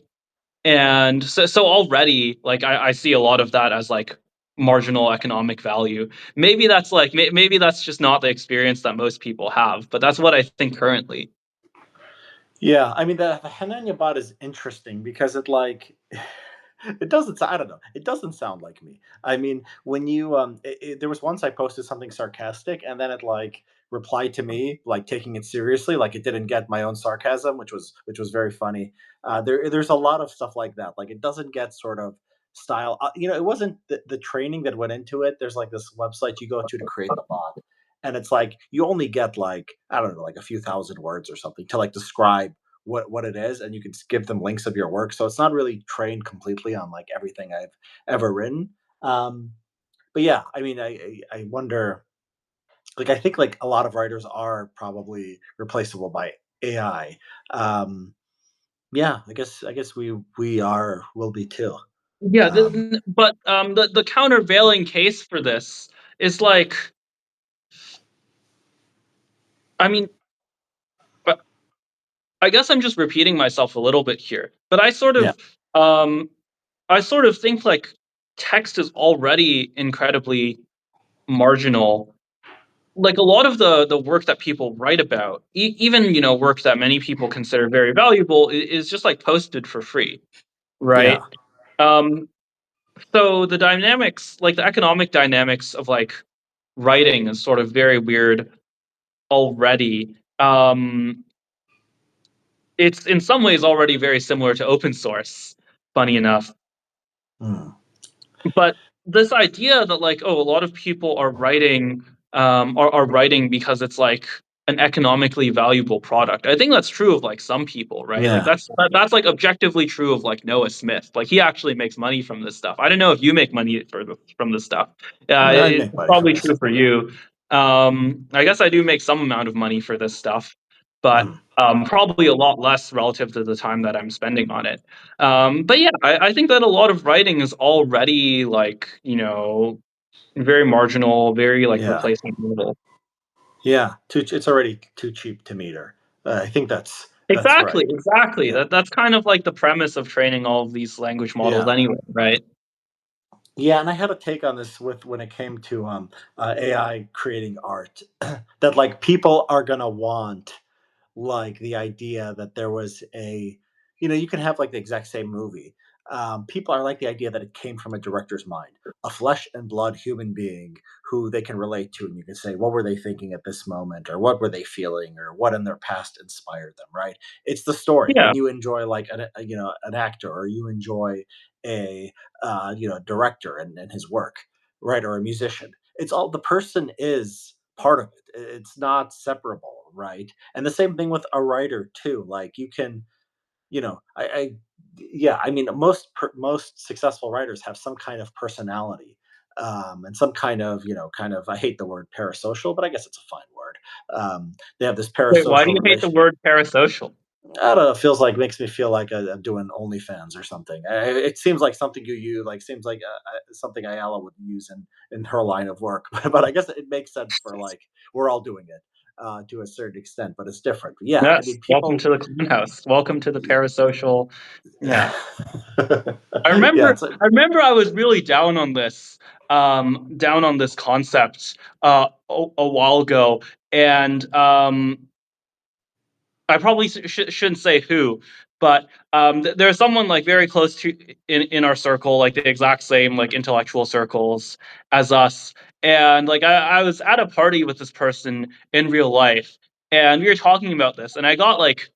And so already like I see a lot of that as like marginal economic value. Maybe that's like maybe that's just not the experience that most people have, but that's what I think currently. Yeah, I mean the Hananya bot is interesting because it like it doesn't. I don't know. It doesn't sound like me. I mean, when you there was once I posted something sarcastic, and then it like replied to me like taking it seriously, like it didn't get my own sarcasm, which was very funny. There's a lot of stuff like that. Like it doesn't get sort of style. It wasn't the training that went into it. There's like this website you go to create the bot, and it's like you only get like I don't know, like a few thousand words or something to like describe what it is, and you can give them links of your work, so it's not really trained completely on like everything I've ever written. Um but yeah, I mean, I wonder, like, I think like a lot of writers are probably replaceable by AI. Yeah, I guess we will be too. Yeah, um but the countervailing case for this is like, I mean, uh, I guess I'm just repeating myself a little bit here, but yeah, um I sort of think like text is already incredibly marginal. Like a lot of the work that people write about, even work that many people consider very valuable, is just like posted for free, yeah. right? Um, so the dynamics, like the economic dynamics of like writing, is sort of very weird already. It's in some ways already very similar to open source. Funny enough, Mm, but this idea that like, oh, a lot of people are writing, are writing because it's like an economically valuable product. I think that's true of like some people, right? Like yeah. that's like objectively true of like Noah Smith. Like he actually makes money from this stuff. I don't know if you make money from this stuff. I It's make money from probably this. true for you. I guess I do make some amount of money for this stuff, but Mm, probably a lot less relative to the time that I'm spending on it. But yeah, I think that a lot of writing is already like, very marginal, very like yeah, replaceable. yeah. It's already too cheap to meter. I think that's That's Exactly, right. exactly. Yeah. That's kind of like the premise of training all of these language models Yeah. anyway, right? Yeah, and I had a take on this with when it came to AI creating art. That like people are gonna want like the idea that there was a, you can have like the exact same movie. People are like the idea that it came from a director's mind, a flesh and blood human being who they can relate to, and you can say, what were they thinking at this moment, or what were they feeling, or what in their past inspired them, right? It's the story. Yeah. When you enjoy like an actor, or you enjoy a director and his work, right, or a musician. It's all the person is part of it. It's not separable, right? And the same thing with a writer too. Like you can, I yeah, I mean, most successful writers have some kind of personality, and some kind of, I hate the word parasocial, but I guess it's a fine word. They have this Wait, why do parasocial you hate the relation. word parasocial? I don't know. It feels like makes me feel like I'm doing OnlyFans or something. It seems like something you use, like seems like something Ayala would use in her line of work. But I guess it makes sense for like we're all doing it to a certain extent, but it's different. Yeah, I Yes. mean, Welcome people. to the clown house. Welcome to the parasocial. Yeah. I Yeah, remember it's like I remember I was really down on this concept a while ago, and I probably shouldn't say who, but there's someone like very close to in our circle, like the exact same like intellectual circles as us, and like I was at a party with this person in real life, and we were talking about this, and I got like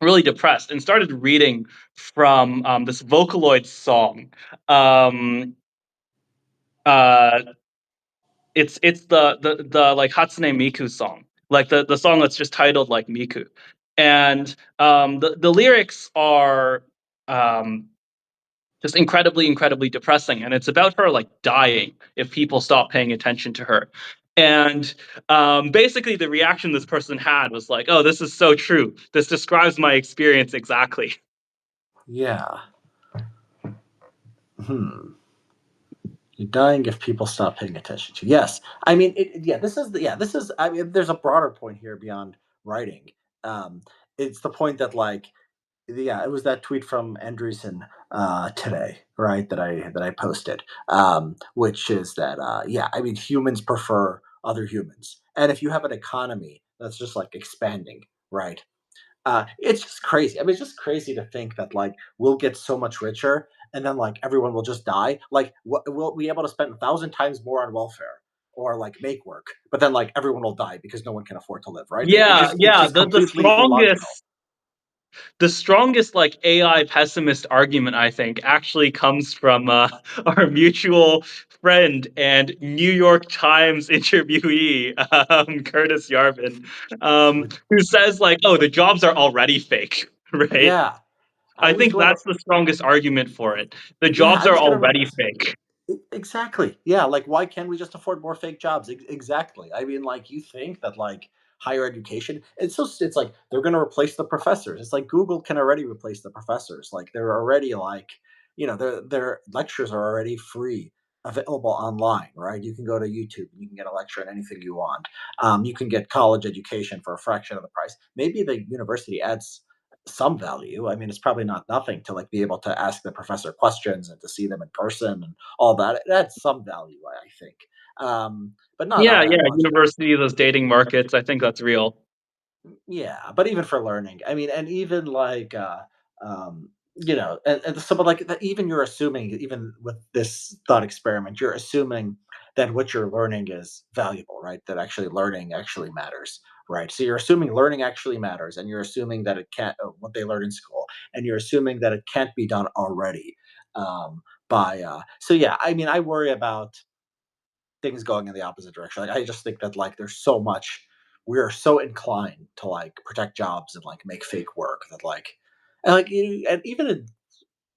really depressed and started reading from this Vocaloid song. Um, uh, it's the like Hatsune Miku song, like the song that's just titled like Miku, and the lyrics are um, just incredibly depressing, and it's about her like dying if people stop paying attention to her. And basically, the reaction this person had was like, "Oh, this is so true. This describes my experience exactly." yeah. Hmm. You're dying if people stop paying attention to you. Yes, I mean, yeah. This is. I mean, there's a broader point here beyond writing. Um, it's the point that like yeah, it was that tweet from Andreessen today, right? That I posted, which is that yeah, I mean, humans prefer other humans, and if you have an economy that's just like expanding, right? It's just crazy. I mean, it's just crazy to think that like we'll get so much richer, and then like everyone will just die. Like, we'll be able to spend 1,000 times more on welfare or like make work, but then like everyone will die because no one can afford to live, right? Yeah, It's yeah. just completely illogical. The strongest like AI pessimist argument I think actually comes from our mutual friend and New York Times interviewee, Curtis Yarvin, who says like, "Oh, the jobs are already fake," right? Yeah, I I was think doing that's the strongest argument for it. The yeah, jobs I are was gonna already fake. exactly. Yeah, like why can't we just afford more fake jobs? Exactly. I mean, like you think that like higher education, it's like they're gonna replace the professors. It's like Google can already replace the professors. Like they're already like, their lectures are already free, available online, right? You can go to YouTube and you can get a lecture on anything you want. You can get college education for a fraction of the price. Maybe the university adds some value. I mean, it's probably not nothing to like be able to ask the professor questions and to see them in person and all that. It adds some value, I think, but not Yeah, all yeah. that much. University, those dating markets. I think that's real. Yeah, but even for learning, I mean, and even like, and so, but like, even you're assuming, even with this thought experiment, you're assuming that what you're learning is valuable, right? That actually learning actually matters, right? So you're assuming learning actually matters, and you're assuming that it can't, what they learn in school, and you're assuming that it can't be done already. So yeah, I mean, I worry about things going in the opposite direction. Like I just think that like there's so much we are so inclined to like protect jobs and like make fake work that like and even in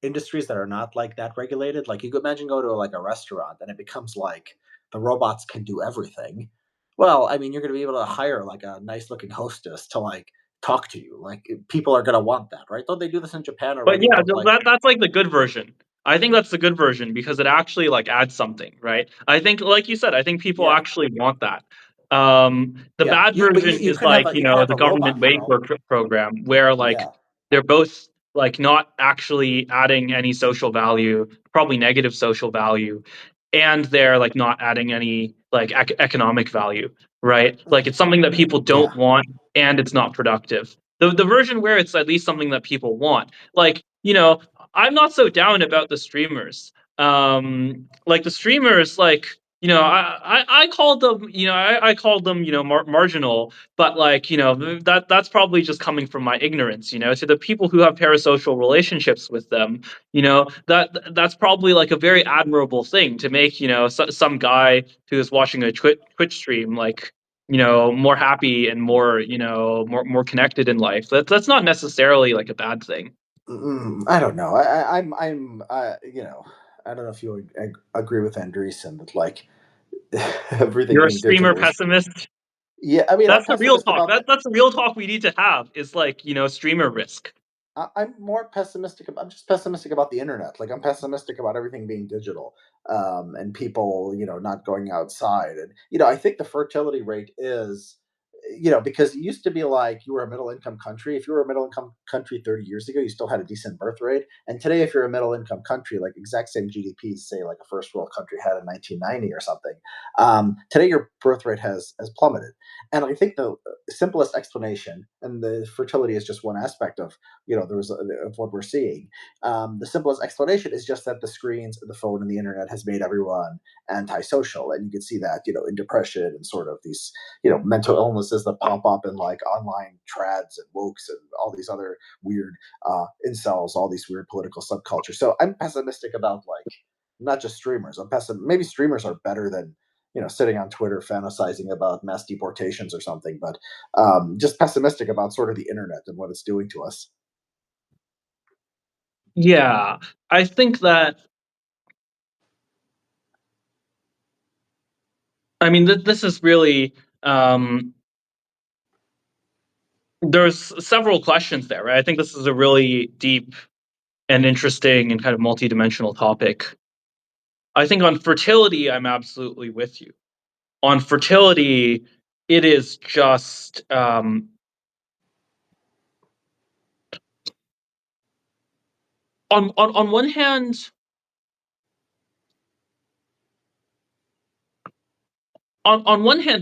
industries that are not like that regulated, like you could imagine go to like a restaurant and it becomes like the robots can do everything. Well, I mean, you're going to be able to hire like a nice looking hostess to like talk to you. Like people are going to want that, right? Don't they do this in Japan But already? yeah, With like that's like the good version. I think that's the good version because it actually like adds something, right? I think, like you said, I think people yeah, actually want that. The Yeah, bad you but version you is could have like, a you could have the a government robot wage girl. worker program where like Yeah. they're both like not actually adding any social value, probably negative social value, and they're like not adding any like economic value, right? Like it's something that people don't Yeah. want and it's not productive. The version where it's at least something that people want. Like, I'm not so down about the streamers. Like the streamers, like I called them, I called them, marginal, but like, that's probably just coming from my ignorance, to the people who have parasocial relationships with them, that's probably like a very admirable thing to make, some guy who is watching a Twitch stream, like, more happy and more, more connected in life. That's not necessarily like a bad thing. I don't know. I don't know if you agree with Andreessen that like everything You're a being streamer digital is. pessimist. Yeah, I mean, I'm That's the real pessimist talk. about That's the real talk we need to have is like, streamer risk. I'm more pessimistic. I'm just pessimistic about the internet. Like I'm pessimistic about everything being digital, and people, not going outside. And I think the fertility rate is, because it used to be like you were a middle income country. If you were a middle income country 30 years ago, you still had a decent birth rate. And today, if you're a middle income country, like exact same GDP, say like a first world country had in 1990 or something, today your birth rate has plummeted. And I think the simplest explanation, and the fertility is just one aspect of of what we're seeing. The simplest explanation is just that the screens, the phone, and the internet has made everyone antisocial, and you can see that in depression and sort of these mental illnesses that pop up in like online trads and wokes and all these other weird incels, all these weird political subcultures. So I'm pessimistic about like not just streamers. Maybe streamers are better than sitting on Twitter fantasizing about mass deportations or something, but just pessimistic about sort of the internet and what it's doing to us. Yeah. I think that I mean this is really um there's several questions there, right? I think this is a really deep and interesting and kind of multidimensional topic. I think on fertility, I'm absolutely with you. On fertility, it is just on one hand,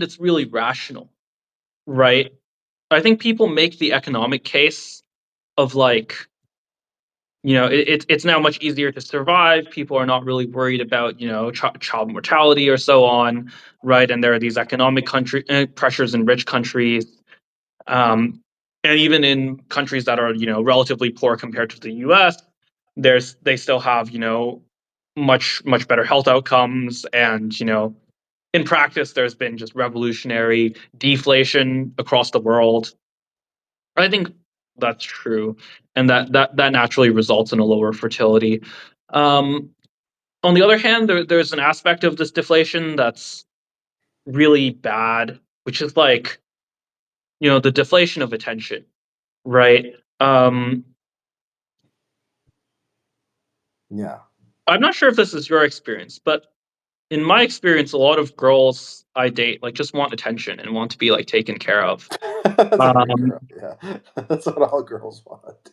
it's really rational, right? I think people make the economic case of like, it's now much easier to survive. People are not really worried about, child mortality or so on, right? And there are these economic country pressures in rich countries, um, and even in countries that are, relatively poor compared to the U.S. They still have, much better health outcomes, and in practice, there's been just revolutionary deflation across the world. I think that's true, and that naturally results in a lower fertility. Um, on the other hand, there's an aspect of this deflation that's really bad, which is like the deflation of attention, right? Yeah. I'm not sure if this is your experience, but in my experience, a lot of girls I date like just want attention and want to be like taken care of. That's every Um, girl. Yeah. That's what all girls want.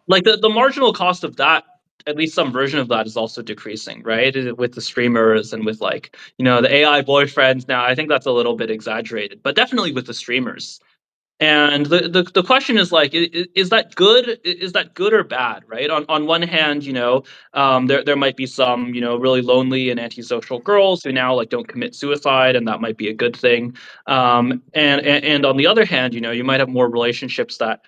like the marginal cost of that, at least some version of that, is also decreasing, right? With the streamers and with like the AI boyfriends now. I think that's a little bit exaggerated, but definitely with the streamers. And the question is like, is that good? Is that good or bad, right? On one hand, there might be some really lonely and antisocial girls who now like don't commit suicide, and that might be a good thing. And on the other hand, you might have more relationships that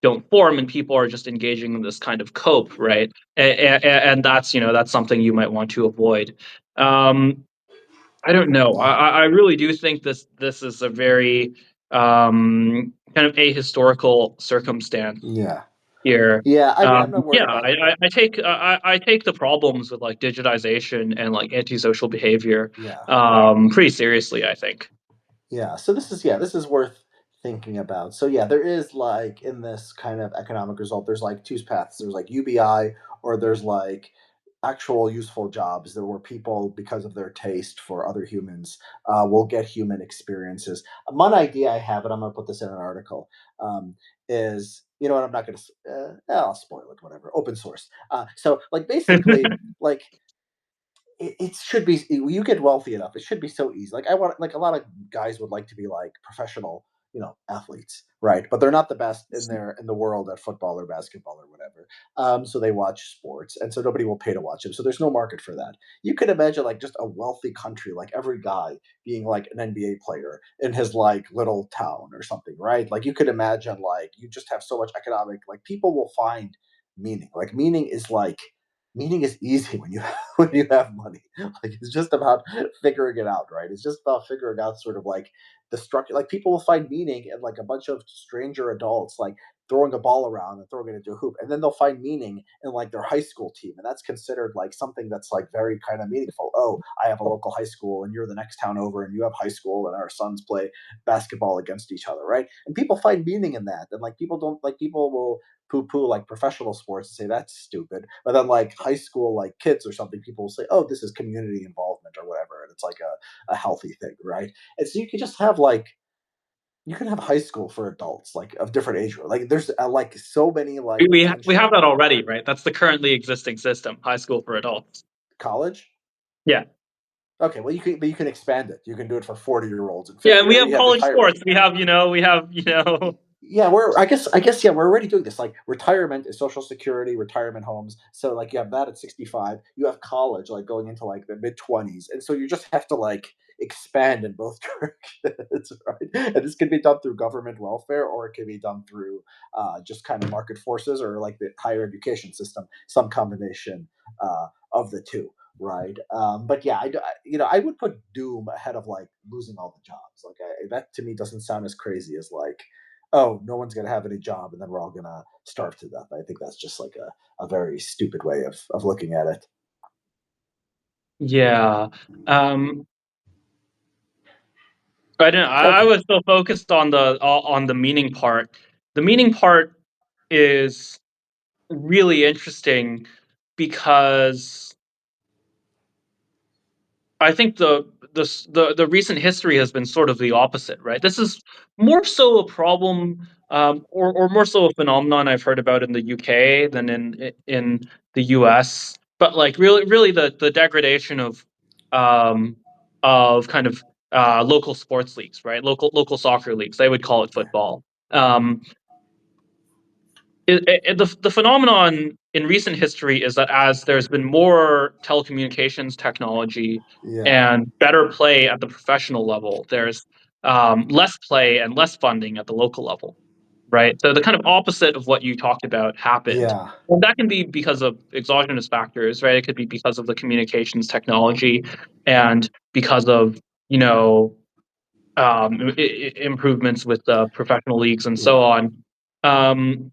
don't form, and people are just engaging in this kind of cope, right? And that's that's something you might want to avoid. Um, I don't know. Yeah. I really do think this is a very kind of ahistorical circumstance Yeah. here. Yeah. I mean, I'm not worried Yeah, about. I take the problems with like digitization and like antisocial behavior Yeah. pretty seriously, I think. Yeah. So this is worth thinking about. So yeah, there is like in this kind of economic result, there's like two paths. There's like UBI, or there's like actual useful jobs there where people, because of their taste for other humans, will get human experiences. One idea I have, and I'm going to put this in an article, is, you know what, I'm not going to, I'll spoil it, whatever, open source. So like basically, like it should be, you get wealthy enough, it should be so easy. Like I want, like a lot of guys would like to be like professional, athletes, right? But they're not the best in the world at football or basketball or whatever. So they watch sports, and so nobody will pay to watch them. So there's no market for that. You could imagine like just a wealthy country, like every guy being like an NBA player in his like little town or something, right? Like you could imagine like you just have so much economic, like people will find meaning. Like meaning is easy when you when you have money. Like it's just about figuring it out, right? It's just about figuring out sort of like the structure. Like people will find meaning in like a bunch of stranger adults like throwing a ball around and throwing it into a hoop, and then they'll find meaning in like their high school team, and that's considered like something that's like very kind of meaningful. Oh, I have a local high school, and you're the next town over, and you have high school, and our sons play basketball against each other, right? And people find meaning in that, and like people don't, like people will poo-poo like professional sports and say that's stupid. But then like high school like kids or something, people will say, "Oh, this is community involvement or whatever," and it's like a healthy thing, right? And so you can just have like you can have high school for adults like of different age groups. Like there's like so many like We have potential that already, right? That's the currently existing system, high school for adults. college. Yeah. Okay, well you can expand it. You can do it for 40-year-olds and Yeah, 50. and we Or have you have college retirement. sports. We have. Yeah, we're I guess yeah, we're already doing this. Like retirement is social security, retirement homes. So like you have that at 65. You have college like going into like the mid 20s. And so you just have to like expand in both directions, right? And this can be done through government welfare, or it can be done through just kind of market forces, or like the higher education system, some combination of the two, right? But yeah, I would put doom ahead of like losing all the jobs. Like that to me doesn't sound as crazy as like, oh, no one's going to have any job and then we're all going to starve to death. I think that's just like a very stupid way of looking at it. Yeah. Um, I didn't. I Okay. was so focused on the meaning part. The meaning part is really interesting because I think the recent history has been sort of the opposite, right? This is more so a problem, or more so a phenomenon I've heard about in the UK than in the US. But like really the degradation um, of kind of local sports leagues, right? Local soccer leagues. They would call it Yeah. football. Um, the phenomenon in recent history is that as there's been more telecommunications technology Yeah. and better play at the professional level, there's less play and less funding at the local level, right? So the kind of opposite of what you talked about happened. Yeah. And that can be because of exogenous factors, right? It could be because of the communications technology and because of, you know, improvements with professional leagues and so Yeah. on.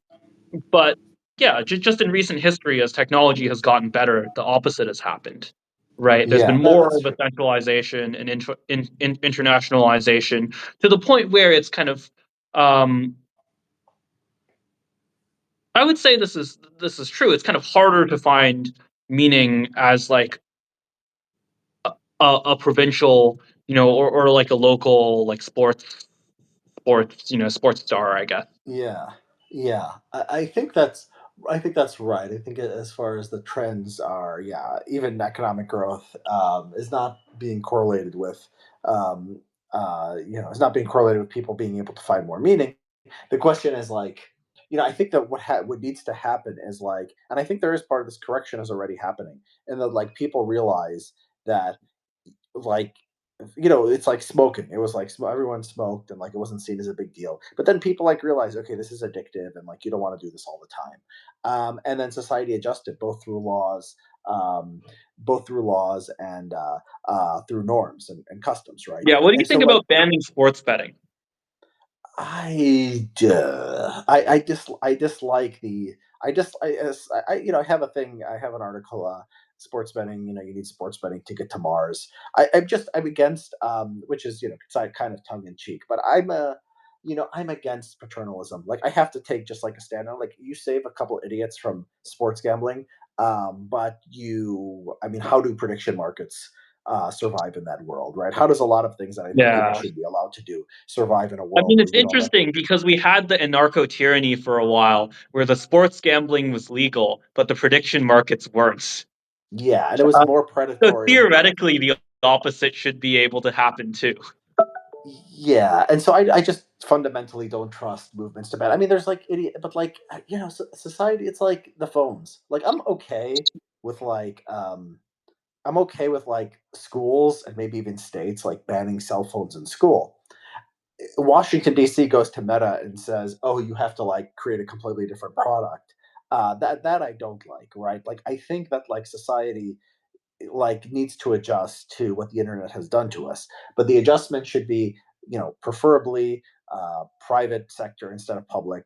But yeah, just in recent history, as technology has gotten better, the opposite has happened, right? There's been Yeah. more That's of a true. centralization and internationalization to the point where it's kind of, um, I would say this is true. It's kind of harder to find meaning as like a provincial, or like a local like sports star, I guess. Yeah, yeah. I think that's right. I think as far as the trends are, yeah, even economic growth is not being correlated with, um, is not being correlated with people being able to find more meaning. The question is like, I think that what needs to happen is like, and I think there is part of this correction is already happening, and that like people realize that like it's like smoking. It was like everyone smoked and like it wasn't seen as a big deal. But then people like realize, okay, this is addictive and like you don't want to do this all the time. And then society adjusted um, both through laws and through norms and customs, right? Yeah, what do you And so think like about banning sports betting? I dislike the I just I I have a thing. I have an article. Sports betting. You need sports betting to get to Mars. I'm against, which is kind of tongue in cheek, but I'm against paternalism. Like I have to take just like a stand on. Like you save a couple idiots from sports gambling. But I mean, how do prediction markets survive in that world, right? How does a lot of things that I think people Yeah. should be allowed to do survive in a I world mean, where it's you don't have to? interesting because we had the anarcho tyranny for a while where the sports gambling was legal, but the prediction markets weren't. Yeah, and it was Uh, more so predatory and more. theoretically, the opposite should be able to happen too. Yeah, and so I just fundamentally don't trust movements to bed. I mean, there's like idiot, but like society. It's like the phones. Like with like I'm okay with like schools and maybe even states like banning cell phones in school. Washington D.C. goes to Meta and says, "Oh, you have to like create a completely different product." That I don't like, right? Like I think that like society like needs to adjust to what the internet has done to us, but the adjustment should be, preferably private sector instead of public,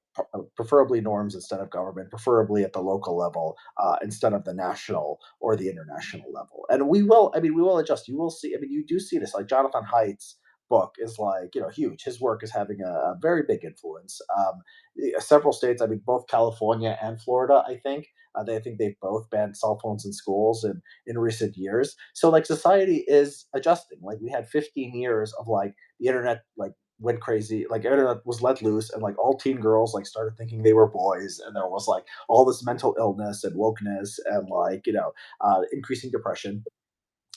preferably norms instead of government, preferably at the local level instead of the national or the international level. And we will adjust. You will see. I mean, you do see this. Like Jonathan Haidt's book is like huge. His work is having a very big influence. Several states, I mean, both California and Florida, I think they've both banned cell phones in schools in recent years. So like society is adjusting. Like we had 15 years of like the internet like went crazy, like internet was let loose, and like all teen girls like started thinking they were boys, and there was like all this mental illness and wokeness and like increasing depression.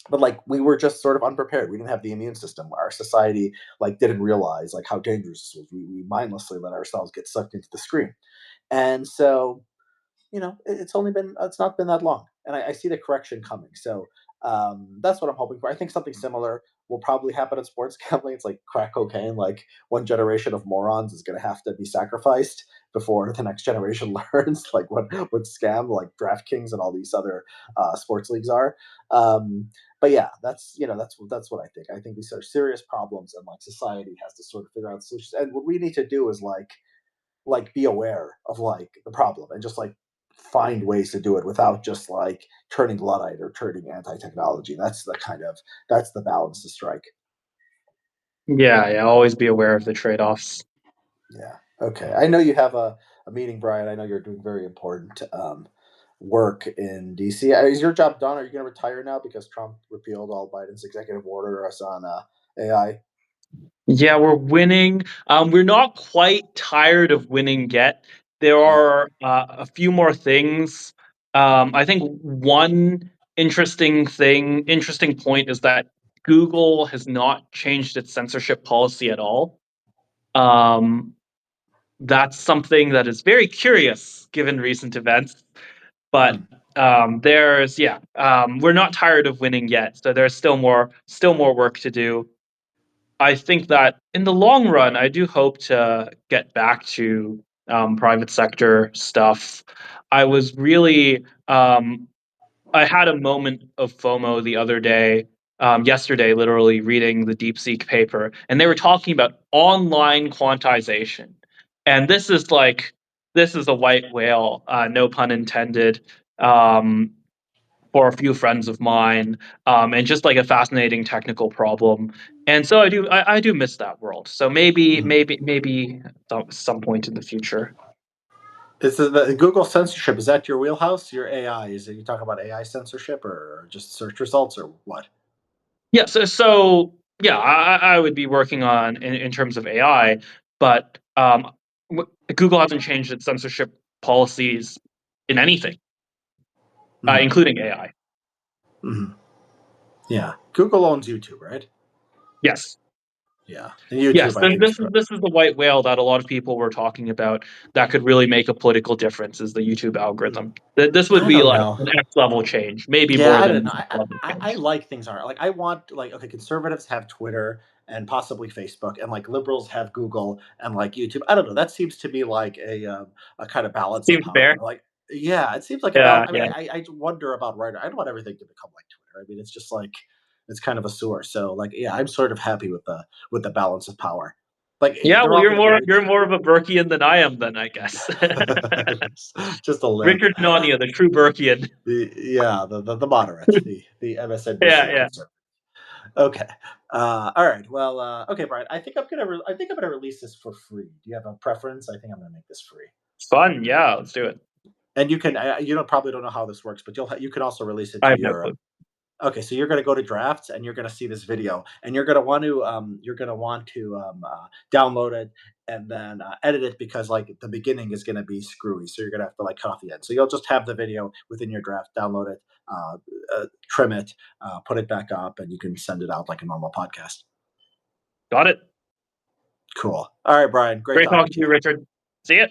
But like we were just sort of unprepared. We didn't have the immune system. Our society like didn't realize like how dangerous this was. We mindlessly let ourselves get sucked into the screen. And so it's not been that long, and I see the correction coming. So that's what I'm hoping for. I think something similar will probably happen in sports gambling. It's like crack cocaine. Like one generation of morons is going to have to be sacrificed before the next generation learns like what scam like DraftKings and all these other sports leagues are. But yeah, that's what I think. I think these are serious problems, and like society has to sort of figure out solutions. And what we need to do is like be aware of like the problem and just like find ways to do it without just like turning luddite or turning anti-technology. That's the balance to strike. Yeah, yeah. Always be aware of the trade-offs. Yeah. Okay, I know you have a meeting, Brian. I know you're doing very important work in DC. Is your job done? Are you going to retire now because Trump repealed all Biden's executive orders on AI? Yeah, we're winning. We're not quite tired of winning yet. There Yeah. are a few more things. I think one interesting point is that Google has not changed its censorship policy at all. Um, that's something that is very curious given recent events. But Mm. we're not tired of winning yet. So there's still more work to do. I think that in the long run, I do hope to get back to private sector stuff. I was really, I had a moment of FOMO the other day, yesterday, literally reading the DeepSeek paper, and they were talking about online quantization. And this is a white whale, no pun intended. Um, for a few friends of mine, and just like a fascinating technical problem. And so I do miss that world. So Mhm. maybe at some point in the future. Is the Google censorship, is that your wheelhouse? Your AI, is it, you talk about AI censorship or just search results or what? Yeah. So yeah, I would be working on in terms of AI, but Google hasn't changed its censorship policies in anything, Mhm. including AI. Mhm. Yeah. Google owns YouTube, right? Yes. Yeah. And YouTube, Yes, I think, is this is the white whale that a lot of people were talking about that could really make a political difference is the YouTube algorithm. This would I be don't like know. an X level change, maybe Yeah, more I don't than know. X level I change. like things are like I want like okay, conservatives have Twitter and possibly Facebook, and like liberals have Google and like YouTube. I don't know. That seems to be like a kind of balance of Seems power. fair. Like yeah, it seems like a balance. Yeah, I mean, yeah. I wonder about writer. I don't want everything to become like Twitter. I mean, it's just like it's kind of a sewer. So like yeah, I'm sort of happy with the balance of power. Like Yeah, they're well all going to be you're reached. more of a Burkean than I am then, I guess. Just a limp. Richard Hanania, the true Burkean. Yeah, the moderate, the Yeah, MSNBC yeah. conservative. Okay. All right. Well, okay, Brian. I think I'm gonna release this for free. Do you have a preference? I think I'm gonna make this free. Fun, yeah, let's do it. And you can you don't probably don't know how this works, but you can also release it I to have no your clue. okay, so you're going to go to drafts and you're going to see this video and you're going to want to download it and then edit it because like the beginning is going to be screwy, so you're going to have to like cut off the end. So you'll just have the video within your draft, download it, uh, trim it, put it back up, and you can send it out like a normal podcast. Got it. Cool. All right, Brian. Great Great talking talking to to you, you. Richard. See ya.